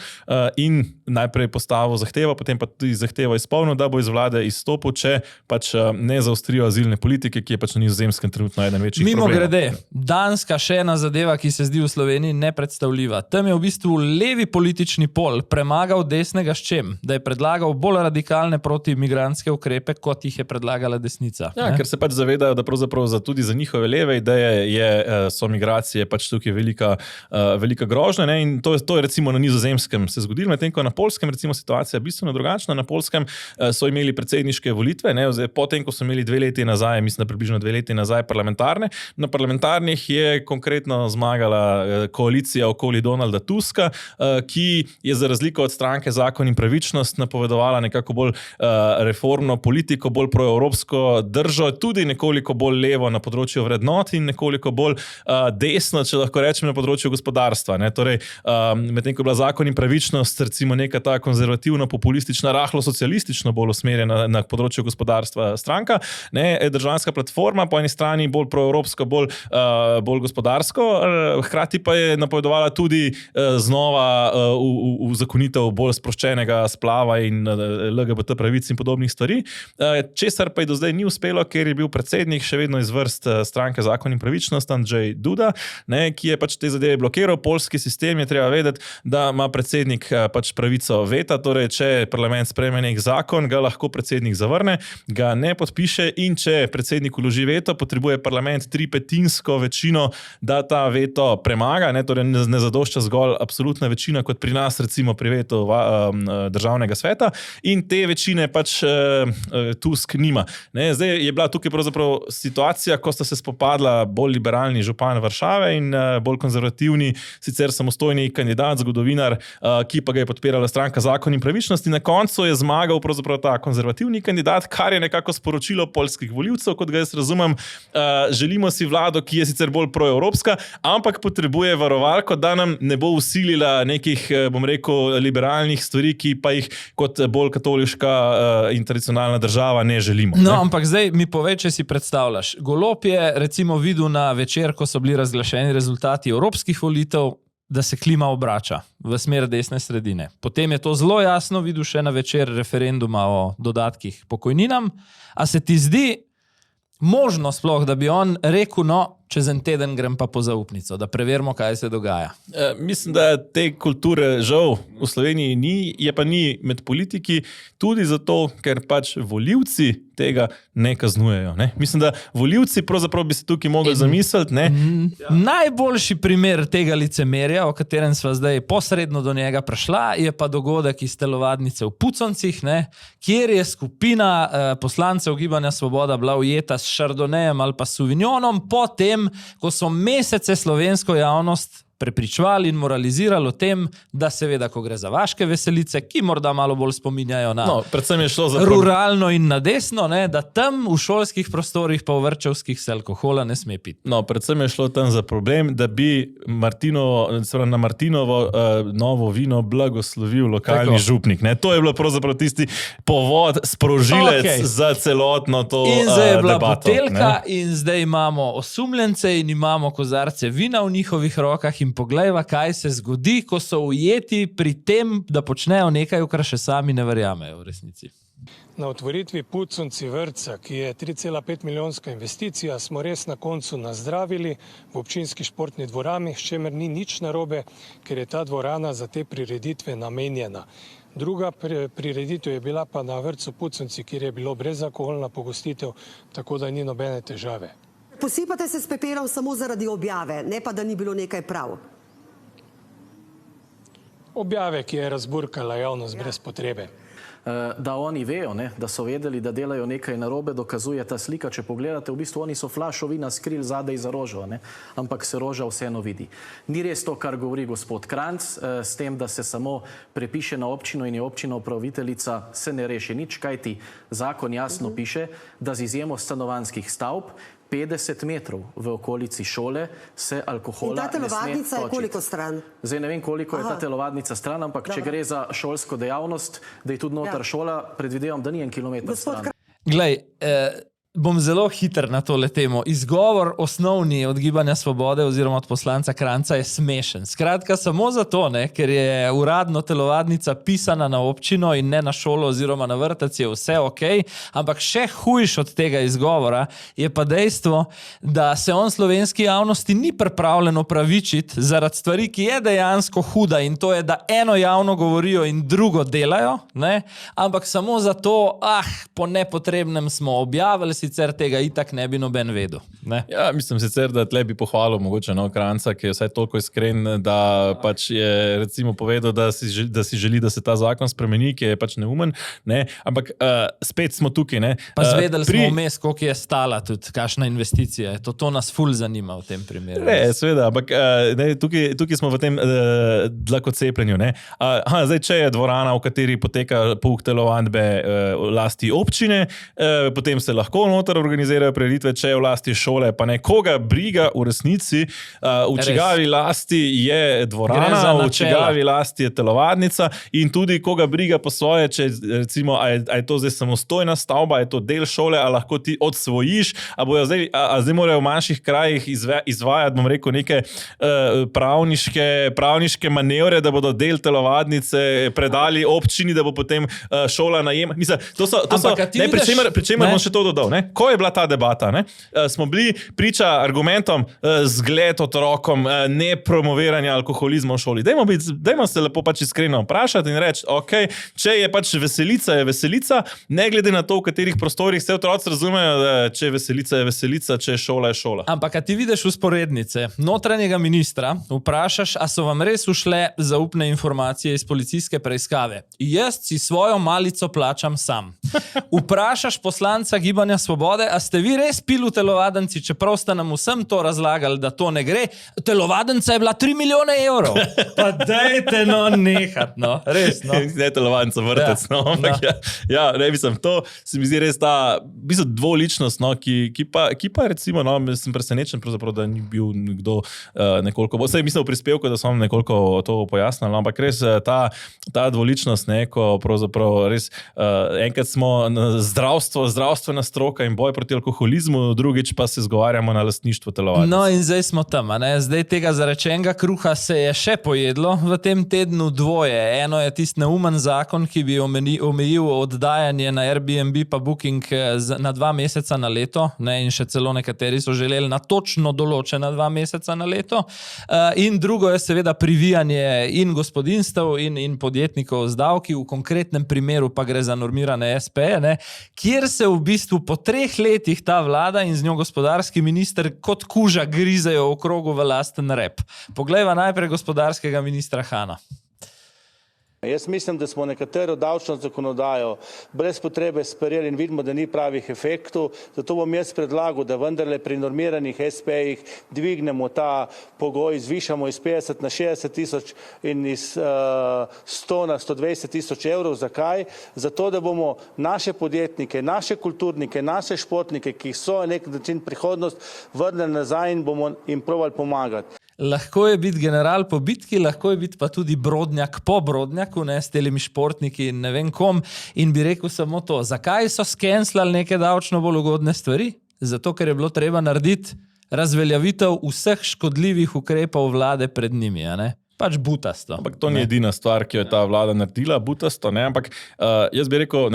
in najprej postavil zahtevo, potem pa tudi zahtevo izpolnil, da bo iz vlade izstopil, če ne zaostrijo azilne politike, ki je na Nizozemskem trenutno eden večjih problemov. Mimogrede, Danska še ena zadeva, ki se zdi v Sloveniji nepredstavljiva. Tam je v bistvu levi politični pol premagal desnega s čem? Da je predlagal bolj radikalne protimigrantske ukrepe, kot jih je predlagala desnica. Ja, ker se zavedajo, da pravzaprav tudi za njihove leve ideje so migracije tukaj velika grožnja. In to je recimo na Nizozemskem se zgodilo, medtem ko na Poljskem recimo situacija bistveno drugačna. Na Poljskem so imeli predsedniške volitve, potem ko so imeli 2 leti nazaj, mislim, da približno 2 leti nazaj parlamentarne. Na parlamentarnih je konkretno zmagala koalicija okoli Donalda Tuska, ki je za razliko od stranke Zakon in pravičnost napovedovala nekako bolj reformno politiko, bolj proevropsko držo, tudi nekoliko bolj levo na področju vrednot in nekoliko bolj desno, če lahko rečem, na področju gospodarstva. Torej, medtem ko je bila Zakon in pravičnost recimo neka ta konzervativno, populistična, rahlo socialistično bolj usmerjena na področju gospodarstva stranka, Državljanska platforma po eni strani bolj proevropsko, bolj gospodarsko, hkrati pa je napovedovala tudi znova uzakonitev bolj sproščenega splava in LGBT pravic in podobnih stvari, česar pa je do zdaj ni uspelo, ker je bil predsednik še vedno iz vrst stranke Zakon in pravičnost, Andrzej Duda, ki je te zadeve blokiral. Poljski sistem je treba vedeti, da ima predsednik pravico veta, torej če parlament sprejme nek zakon, ga lahko predsednik zavrne, ga ne podpiše in če predsednik vloži veto, potrebuje parlament 3/5 večino, da ta veto premaga. zmaga, ne, torej ne zadošča zgolj absolutna večina, kot pri nas recimo pri vetu državnega sveta in te večine pač Tusk nima. Ne, zdaj je bila tukaj pravzaprav situacija, ko sta se spopadla bolj liberalni župan Varšave in bolj konzervativni, sicer samostojni kandidat, zgodovinar, ki pa ga je podpirala stranka Zakon in pravičnost. Na koncu je zmagal pravzaprav ta konzervativni kandidat, kar je nekako sporočilo poljskih volivcev, kot ga jaz razumem. Želimo si vlado, ki je sicer bolj proevropska, ampak potrebuje varovalko, da nam ne bo vsilila nekih, bom rekel, liberalnih stvari, ki pa jih kot bolj katoliška in tradicionalna država ne želimo. No, ampak zdaj mi povej, če si predstavljaš. Golob je recimo videl na večer, ko so bili razglašeni rezultati evropskih volitev, da se klima obrača v smer desne sredine. Potem je to zelo jasno videl še na večer referenduma o dodatkih pokojninam. A se ti zdi možno sploh, da bi on rekel, no, čez en teden grem pa po zaupnico, da preverimo, kaj se dogaja? Mislim, da te kulture žal v Sloveniji ni, je pa ni med politiki, tudi zato, ker pač volivci tega ne kaznujejo. Ne? Mislim, da volivci pravzaprav bi se tukaj mogli zamisliti. Ne? Najboljši primer tega licemerja, o katerem sva zdaj posredno do njega prišla, je pa dogodek iz telovadnice v Puconcih, ne? Kjer je skupina poslancev Gibanja Svoboda bila ujeta s šardonejem ali pa sauvignonom, potem ko so mesece slovensko javnost prepričvali in moralizirali o tem, da seveda, ko gre za vaške veselice, ki morda malo bolj spominjajo na predvsem je šlo za ruralno in na desno, ne, da tam v šolskih prostorih pa v vrtčevskih se alkohola ne sme piti. No, predvsem je šlo tam za problem, da bi na Martinovo novo vino blagoslovil lokalni župnik. Ne. To je bilo pravzaprav tisti povod, sprožilec za celotno to debato. In zdaj je bila buteljka in zdaj imamo osumljence in imamo kozarce vina v njihovih rokah in poglejva, kaj se zgodi, ko so ujeti pri tem, da počnejo nekaj, v kar še sami ne verjamejo v resnici. Na otvoritvi Puconci vrtca, ki je 3,5 milijonska investicija, smo res na koncu nazdravili v občinski športni dvorani, s čemer ni nič narobe, ker je ta dvorana za te prireditve namenjena. Druga prireditev je bila pa na vrtcu Puconci, kjer je bilo brezalkoholna pogostitev, tako da ni nobene težave. Posipate se s pepelom samo zaradi objave, ne pa da ni bilo nekaj prav. Objave, ki je razburkala javnost brez potrebe. Da oni vejo, ne, da so vedeli, da delajo nekaj narobe, dokazuje ta slika. Če pogledate, v bistvu oni so flašo vina skrili zadaj za rožo, ne, ampak se roža vseeno vidi. Ni res to, kar govori gospod Kranjc, s tem, da se samo prepiše na občino in je občina upraviteljica, se ne reši nič, kajti zakon jasno piše, da z izjemo stanovanjskih stavb 50 metrov v okolici šole se alkohola ne sme točiti. In ta telovadnica je koliko stran? Zdaj ne vem, koliko je ta telovadnica stran, ampak če gre za šolsko dejavnost, da je tudi notar šola, predvidevam, da ni en kilometer stran. Glej, bom zelo hiter na tole temo. Izgovor osnovni od Gibanja Svobode oziroma od poslanca Kranjca je smešen. Skratka, samo zato, ne, ker je uradno telovadnica pisana na občino in ne na šolo oziroma na vrtec, je vse okej, ampak še hujš od tega izgovora je pa dejstvo, da se on slovenski javnosti ni pripravljen opravičiti zaradi stvari, ki je dejansko huda, in to je, da eno javno govorijo in drugo delajo, ne, ampak samo zato, po nepotrebnem smo objavili, sicer tega itak ne bi noben vedel. Ne? Ja, mislim sicer, da tle bi pohvalil mogoče Kranjca, ki je vsaj toliko iskren, da pač je recimo povedal, da si želi, da se ta zakon spremeni, ki je pač neumen, ne? Ampak spet smo tukaj. Ne? Pa zvedeli smo vmes, koliko je stala tudi, kakšna investicija. To nas ful zanima v tem primeru. Ne, seveda, ampak tukaj smo v tem dlakocepljenju. Zdaj, če je dvorana, v kateri poteka pouk telovadbe lasti občine, potem se lahko noter organizirajo prireditve, če je v lasti šole, pa nekoga briga v resnici, v čigavi lasti je dvorana, v čigavi lasti je telovadnica in tudi koga briga po svoje, če recimo, a je to zdaj samostojna stavba, je to del šole, a lahko ti odsvojiš, a zdaj morajo v manjših krajih izvajati, bom rekel, neke pravniške manevre, da bodo del telovadnice predali občini, da bo potem šola najem. Mislim, to so pri čemer bom še to dodal, ne? ko je bila ta debata, smo bili priča argumentom zgled otrokom, ne promoviranja alkoholizma v šoli. Dajmo se lepo pač iskreno vprašati in reči, ok, če je pač veselica, je veselica, ne glede na to, v katerih prostorih se otroci razumejo, da če je veselica, če je šola. Ampak, a ti vidiš usporednice notranjega ministra, vprašaš, a so vam res ušle zaupne informacije iz policijske preiskave. Jaz si svojo malico plačam sam. Vprašaš poslanca Gibanja Svobode, a ste vi res pili v telovadnici, čeprav ste nam vsem to razlagali, da to ne gre. Telovadnica je bila 3 milijone evrov. Pa dajte nehat, res, Ne telovadnica, vrtec, mislim, to se mi zdi res ta, dvoličnost, ki pa recimo, sem presenečen, da ni bil nekdo nekoliko, vsaj mislim v prispevku, da sem nekoliko to pojasnil, ampak res ta dvoličnost, ko pravzaprav res enkrat smo zdravstvena stroka in boj proti alkoholizmu, drugič pa se zgovarjamo na lastništvo telovadnic. No in zdaj smo tam, zdaj tega zarečenega kruha se je še pojedlo v tem tednu dvoje. Eno je tisti neumen zakon, ki bi omejil oddajanje na Airbnb pa Booking na 2 meseca na leto, in še celo nekateri so želeli na točno določena 2 meseca na leto. In drugo je seveda privijanje in gospodinstv in podjetnikov z davki, v konkretnem primeru pa gre za normirane SP-je, kjer se v bistvu po 3 letih ta vlada in z njo gospodarski minister kot kuža grizejo v krogu v lasten rep. Poglejva najprej gospodarskega ministra Hana. Jaz mislim, da smo nekatero davčno zakonodajo brez potrebe sprejeli in vidimo, da ni pravih efektov. Zato bom jaz predlagal, da vendarle pri normiranih SP-jih dvignemo ta pogoj, zvišamo iz 50 na 60 tisoč in iz 100 na 120 tisoč evrov. Zakaj? Zato, da bomo naše podjetnike, naše kulturnike, naše športnike, ki so na nek način prihodnost, vrnili nazaj in bomo jim probali pomagati. Lahko je biti general po bitki, lahko je biti pa tudi Brodnjak po Brodnjaku, s telimi športniki in ne vem kom, in bi rekel samo to. Zakaj so skenslali neke davčno bolj ugodne stvari? Zato, ker je bilo treba narediti razveljavitev vseh škodljivih ukrepov vlade pred njimi, Pač butasto. Ampak to ni edina stvar, ki jo je ta vlada naredila, butasto, ampak jaz bi rekel,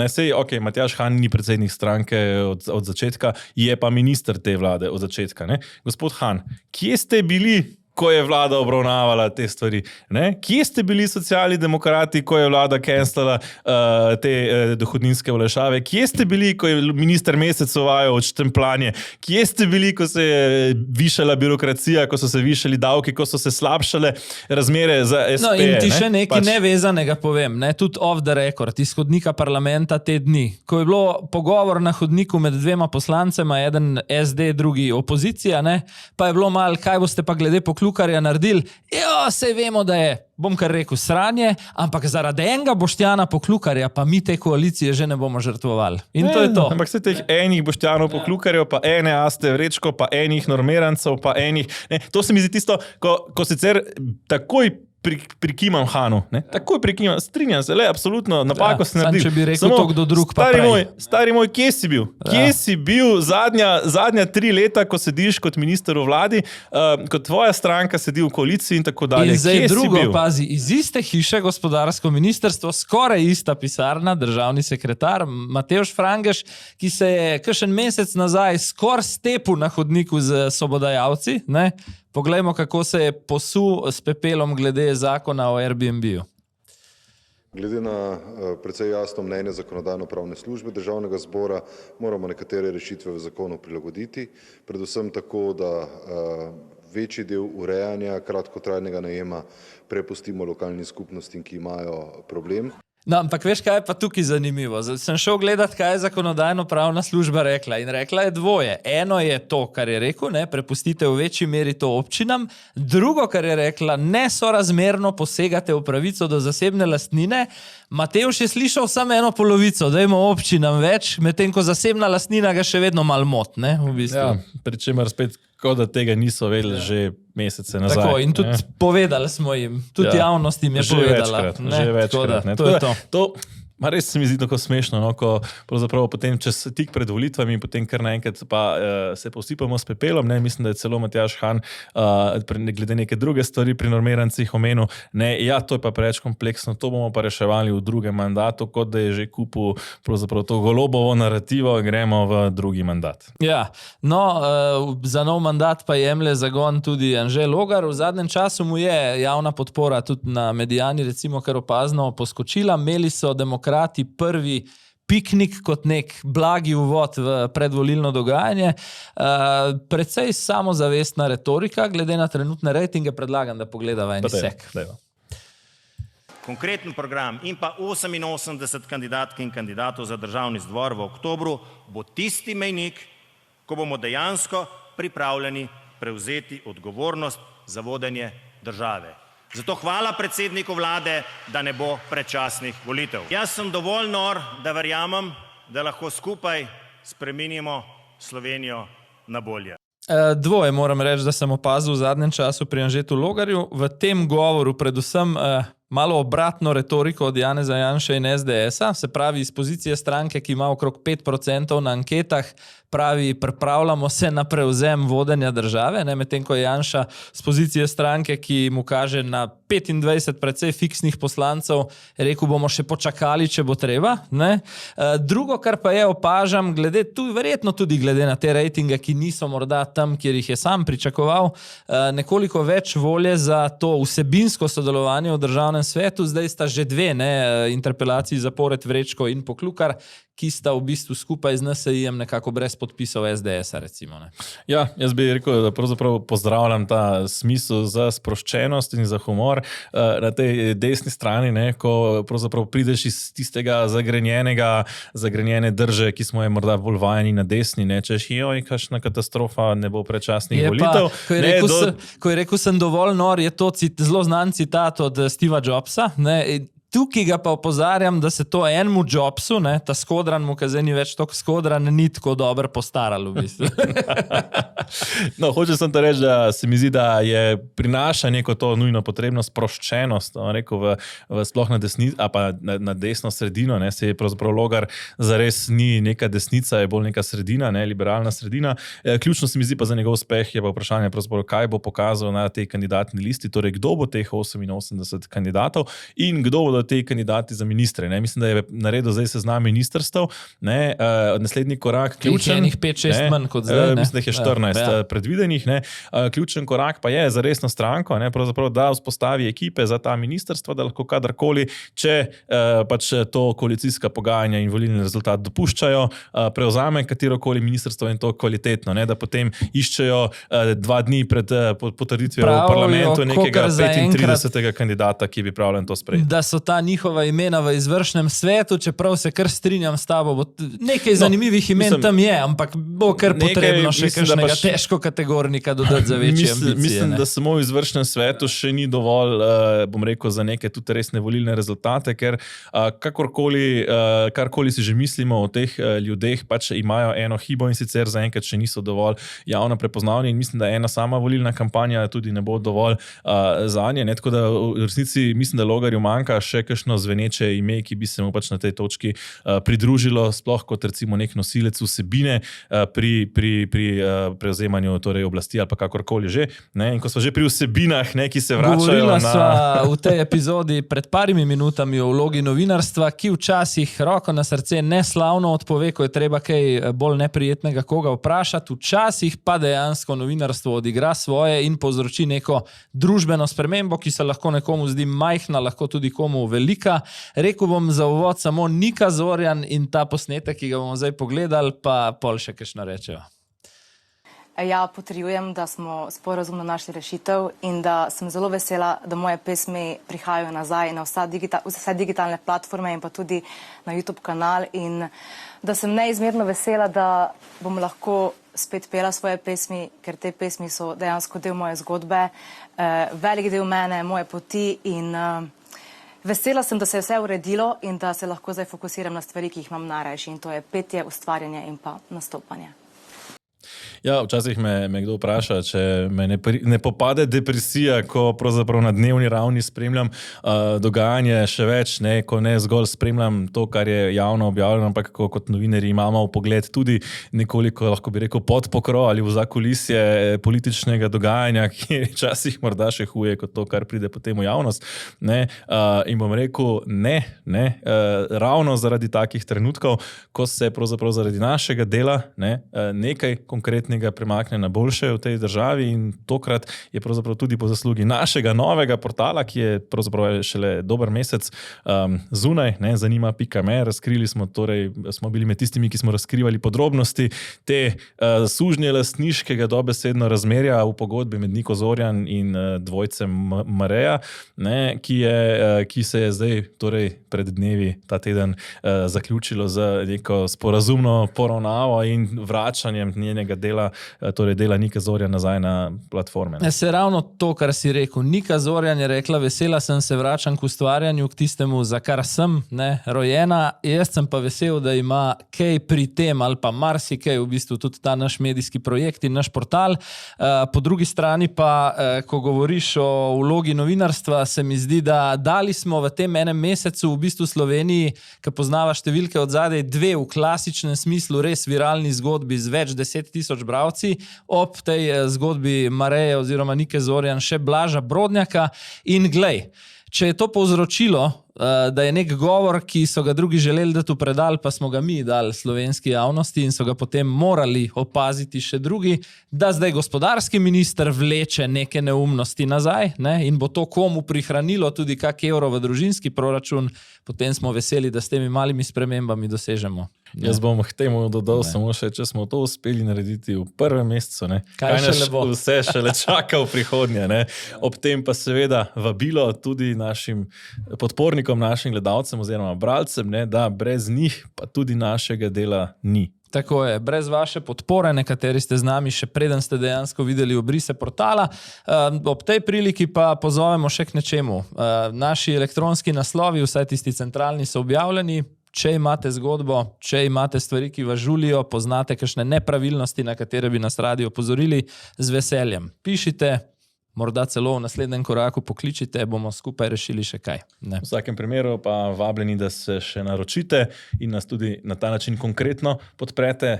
Matjaž Han ni predsednik stranke od začetka, je pa minister te vlade od začetka. Gospod Han, kje ste bili, ko je vlada obravnavala te stvari? Kje ste bili socialni demokrati, ko je vlada cancelala te dohodninske olajšave? Kje ste bili, ko je minister Mesec uvajal odštempljanje? Kje ste bili, ko se je višala birokracija, ko so se višali davki, ko so se slabšale razmere za SP? In ti še nekaj nevezanega povem, tudi off the record, iz hodnika parlamenta te dni. Ko je bilo pogovor na hodniku med 2 poslancema, eden SD, drugi opozicija, pa je bilo malo, kaj boste pa glede Poklukarja naredili? Sej vemo, da je, bom kar rekel, sranje, ampak zaradi enega Boštjana Poklukarja pa mi te koalicije že ne bomo žrtvovali. In to je to. Ampak se teh enih Boštjanov Poklukarjev, pa ene Aste Vrečko, pa enih normirancev, pa enih... To se mi zdi tisto, ko sicer takoj prikimam Hanu. Takoj prikimam, strinjam se, absolutno, napako si naredil. Če bi rekel to kdo drug, pa prej. Stari moj, kje si bil? Kje si bil zadnja 3 leta, ko sediš kot minister v vladi, kot tvoja stranka sedi v koaliciji in tako dalje? In zdaj drugo, pazi, iz iste hiše gospodarsko ministrstvo, skoraj ista pisarna, državni sekretar Matevž Frangež, ki se je kakšen mesec nazaj skoraj stepil na hodniku z sobodajalci, Poglejmo, kako se je posul s pepelom glede zakona o Airbnb-ju. Glede na precej jasno mnenje Zakonodajno-pravne službe Državnega zbora moramo nekatere rešitve v zakonu prilagoditi, predvsem tako, da večji del urejanja kratkotrajnega najema prepustimo lokalnim skupnostim, ki imajo problem. Ampak veš, kaj je pa tukaj zanimivo? Sem šel gledati, kaj je Zakonodajno-pravna služba rekla in rekla je dvoje. Eno je to, kar je rekel, prepustite v večji meri to občinam. Drugo, kar je rekla, nesorazmerno posegate v pravico do zasebne lastnine. Matevž je slišal samo eno polovico, dajmo občinam več, medtem ko zasebna lastnina ga še vedno malo mot, v bistvu. Pri čemer spet, kot da tega niso vedeli že mesece nazaj. Tako, in tudi povedali smo jim, tudi javnost jim je povedala. Že večkrat. Res se mi zdi tako smešno, no, ko pravzaprav potem čez tik pred volitvami, potem kar naenkrat pa se posipamo s pepelom, ne, mislim, da je celo Matjaž Han glede neke druge stvari pri normirancih omenil, ne, ja, to je pa preveč kompleksno, to bomo pa reševali v drugem mandatu, kot da je že kupil pravzaprav to Golobovo narativo, gremo v drugi mandat. Ja, no, za nov mandat pa jemlje zagon tudi Anže Logar. V zadnjem času mu je javna podpora tudi na Mediani, recimo, kar opazno poskočila. Imeli so demokrati prvi piknik kot nek blagi uvod v predvolilno dogajanje. Precej samozavestna retorika, glede na trenutne rejtinge, predlagam, da pogledava en sek. Konkreten program in pa 88 kandidatk in kandidatov za državni zbor v oktobru bo tisti mejnik, ko bomo dejansko pripravljeni prevzeti odgovornost za vodenje države. Zato hvala predsedniku vlade, da ne bo predčasnih volitev. Jaz sem dovolj nor, da verjamem, da lahko skupaj spremenimo Slovenijo na bolje. Dvoje moram reči, da sem opazil v zadnjem času pri Anžetu Logarju. V tem govoru predvsem malo obratno retoriko od Janeza Janše in SDS-a, se pravi iz pozicije stranke, ki ima okrog 5% na anketah, pravi, pripravljamo se na prevzem vodenja države, ne, medtem ko je Janša z pozicije stranke, ki mu kaže na 25 precej fiksnih poslancev, rekel, bomo še počakali, če bo treba. Ne. Drugo, kar pa je opažam, verjetno tudi glede na te rejtinge, ki niso morda tam, kjer jih je sam pričakoval, nekoliko več volje za to vsebinsko sodelovanje v državnem svetu. Zdaj sta že dve interpelaciji zapored Vrečko in Poklukar, ki sta v bistvu skupaj z NSI-jem nekako brez podpisov SDS-a, recimo. Ne. Ja, jaz bi rekel, da pravzaprav pozdravljam ta smisel za sproščenost in za humor na tej desni strani, ne, ko pravzaprav prideš iz tistega zagrenjene drže, ki smo je morda bolj vajeni na desni, ne, češ, joj, kakšna katastrofa, ne bo predčasnih volitev. Ko je rekel, sem dovolj nor, je to zelo znan citat od Steva Jobsa, ne. Tukaj ga pa opozarjam, da se to enemu Jobsu, ne, ta skodran mu, ki zdaj ni več toliko skodran, ni tako dobro postaral v bistvu. No, hočem sem te reči, da se mi zdi, da je prinaša neko to nujno potrebno sproščenost, rekel, sploh na desnici, a pa na desno sredino, ne, se je pravzaprav Logar zares ni neka desnica, je bolj neka sredina, ne, liberalna sredina. Ključno se mi zdi pa za njegov uspeh je pa vprašanje pravzaprav, kaj bo pokazal na tej kandidatni listi, torej kdo bo teh 88 kandidatov in kdo bodo te kandidati za ministre. Ne. Mislim, da je naredil zdaj seznam ministrstev. Naslednji korak, ključen... Enih 5-6 manj kot zdaj. Mislim, da je 14 predvidenih. Ne. Ključen korak pa je za resno stranko, ne, pravzaprav, da vzpostavi ekipe za ta ministrstva, da lahko kadarkoli, če pač to koalicijska pogajanja in volilni rezultat dopuščajo, prevzame katerokoli ministrstvo in to kvalitetno, ne, da potem iščejo 2 dni pred potrditvijo v parlamentu nekega 35. kandidata, ki bi pravljen to sprejeti. Da so ta njihova imena v izvršnem svetu, čeprav se kar strinjam s tabo, bo nekaj zanimivih imen tam je, ampak bo kar potrebno še kakšnega težko kategornika dodati za večje ambicije. Mislim, da samo v izvršnem svetu še ni dovolj, bom rekel, za neke tudi resne volilne rezultate, ker karkoli si že mislimo o teh ljudeh, pač imajo eno hibo in sicer zaenkrat še niso dovolj javno prepoznavni in mislim, da ena sama volilna kampanja tudi ne bo dovolj zanje. Tako da v resnici mislim, da Logarju manjka še kakšno zveneče ime, ki bi se mu pač na tej točki pridružilo, sploh kot recimo nek nosilec vsebine pri prevzemanju torej oblasti ali pa kakorkoli že. Ne? In ko smo že pri vsebinah, ne, ki se vračajo Govorila sva v tej epizodi pred parimi minutami o vlogi novinarstva, ki včasih roko na srce neslavno odpove, ko je treba kaj bolj neprijetnega koga vprašati, včasih pa dejansko novinarstvo odigra svoje in povzroči neko družbeno spremembo, ki se lahko nekomu zdi majhna, lahko tudi komu velika. Rekel bom za uvod samo Nika Zorjan in ta posnetek, ki ga bomo zdaj pogledali, pa pol še kakšno rečeva. Ja, potrjujem, da smo sporazumno našli rešitev in da sem zelo vesela, da moje pesmi prihajajo nazaj na vse digitalne platforme in pa tudi na YouTube kanal in da sem neizmerno vesela, da bom lahko spet pela svoje pesmi, ker te pesmi so dejansko del moje zgodbe, velik del mene, moje poti in vesela sem, da se je vse uredilo in da se lahko zdaj fokusiram na stvari, ki jih imam najrajši in to je petje, ustvarjanje in pa nastopanje. Ja, včasih me kdo vpraša, če me ne popade depresija, ko pravzaprav na dnevni ravni spremljam dogajanje še več, ko ne zgolj spremljam to, kar je javno objavljeno, ampak kot novinarji imamo vpogled tudi nekoliko, lahko bi rekel, pod pokrov ali v zakulisje političnega dogajanja, ki je včasih morda še huje kot to, kar pride potem v javnost. In bom rekel, ravno zaradi takih trenutkov, ko se pravzaprav zaradi našega dela nekaj konkretnega premakne na boljše v tej državi in tokrat je pravzaprav tudi po zaslugi našega novega portala, ki je pravzaprav šele dober mesec zunaj, zanima.me, razkrili smo, torej smo bili med tistimi, ki smo razkrivali podrobnosti te sužnje lastniškega dobesedno razmerja v pogodbi med Niko Zorjan in dvojcem Mareja, ki se je zdaj, torej pred dnevi ta teden zaključilo z neko sporazumno poravnavo in vračanjem njenega dela, torej dela Nika Zorjan nazaj na platforme. Se ravno to, kar si rekel. Nika Zorjan je rekla, vesela sem se vračam k ustvarjanju, k tistemu, za kar sem rojena. Jaz sem pa vesel, da ima kaj pri tem ali pa marsikaj v bistvu tudi ta naš medijski projekt in naš portal. Po drugi strani pa, ko govoriš o vlogi novinarstva, se mi zdi, da dali smo v tem enem mesecu v bistvu Sloveniji, ki poznava številke od zadaj, dve v klasičnem smislu res viralni zgodbi z več 10.000 bralci, ob tej zgodbi Mareje oziroma Nike Zorjan še Blaža Brodnjaka in glej, če je to povzročilo, da je nek govor, ki so ga drugi želeli dati v predal, pa smo ga mi dali slovenski javnosti in so ga potem morali opaziti še drugi, da zdaj gospodarski minister vleče neke neumnosti nazaj in bo to komu prihranilo tudi kak evro v družinski proračun, potem smo veseli, da s temi malimi spremembami dosežemo. Jaz bom k temu dodal samo še, če smo to uspeli narediti v prvem mesecu, kaj nas vse šele čaka v prihodnje. Ob tem pa seveda vabilo tudi našim podpornikom, našim gledalcem oziroma bralcem, da brez njih pa tudi našega dela ni. Tako je, brez vaše podpore, nekateri ste z nami še preden ste dejansko videli obrise portala. Ob tej priliki pa pozovemo še k nečemu. Naši elektronski naslovi, vsaj tisti centralni, so objavljeni. Če imate zgodbo, če imate stvari, ki vas žulijo, poznate kakšne nepravilnosti, na katere bi nas radi opozorili, z veseljem. Pišite, morda celo v naslednjem koraku pokličite, bomo skupaj rešili še kaj. V vsakem primeru pa vabljeni, da se še naročite in nas tudi na ta način konkretno podprete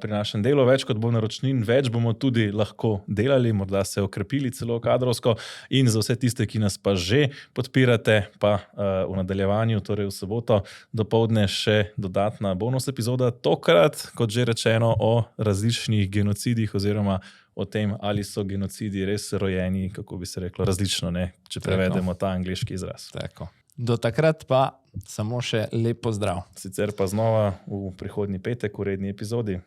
pri našem delu. Več kot bo naročnin, več bomo tudi lahko delali, morda se okrepili celo kadrovsko in za vse tiste, ki nas pa že podpirate, pa v nadaljevanju, torej v soboto dopoldne še dodatna bonus epizoda, tokrat, kot že rečeno, o različnih genocidih oziroma o tem, ali so genocidi res rojeni, kako bi se reklo, različno, če prevedemo ta angleški izraz. Tako. Do takrat pa samo še lep pozdrav. Sicer pa znova v prihodnji petek v redni epizodi.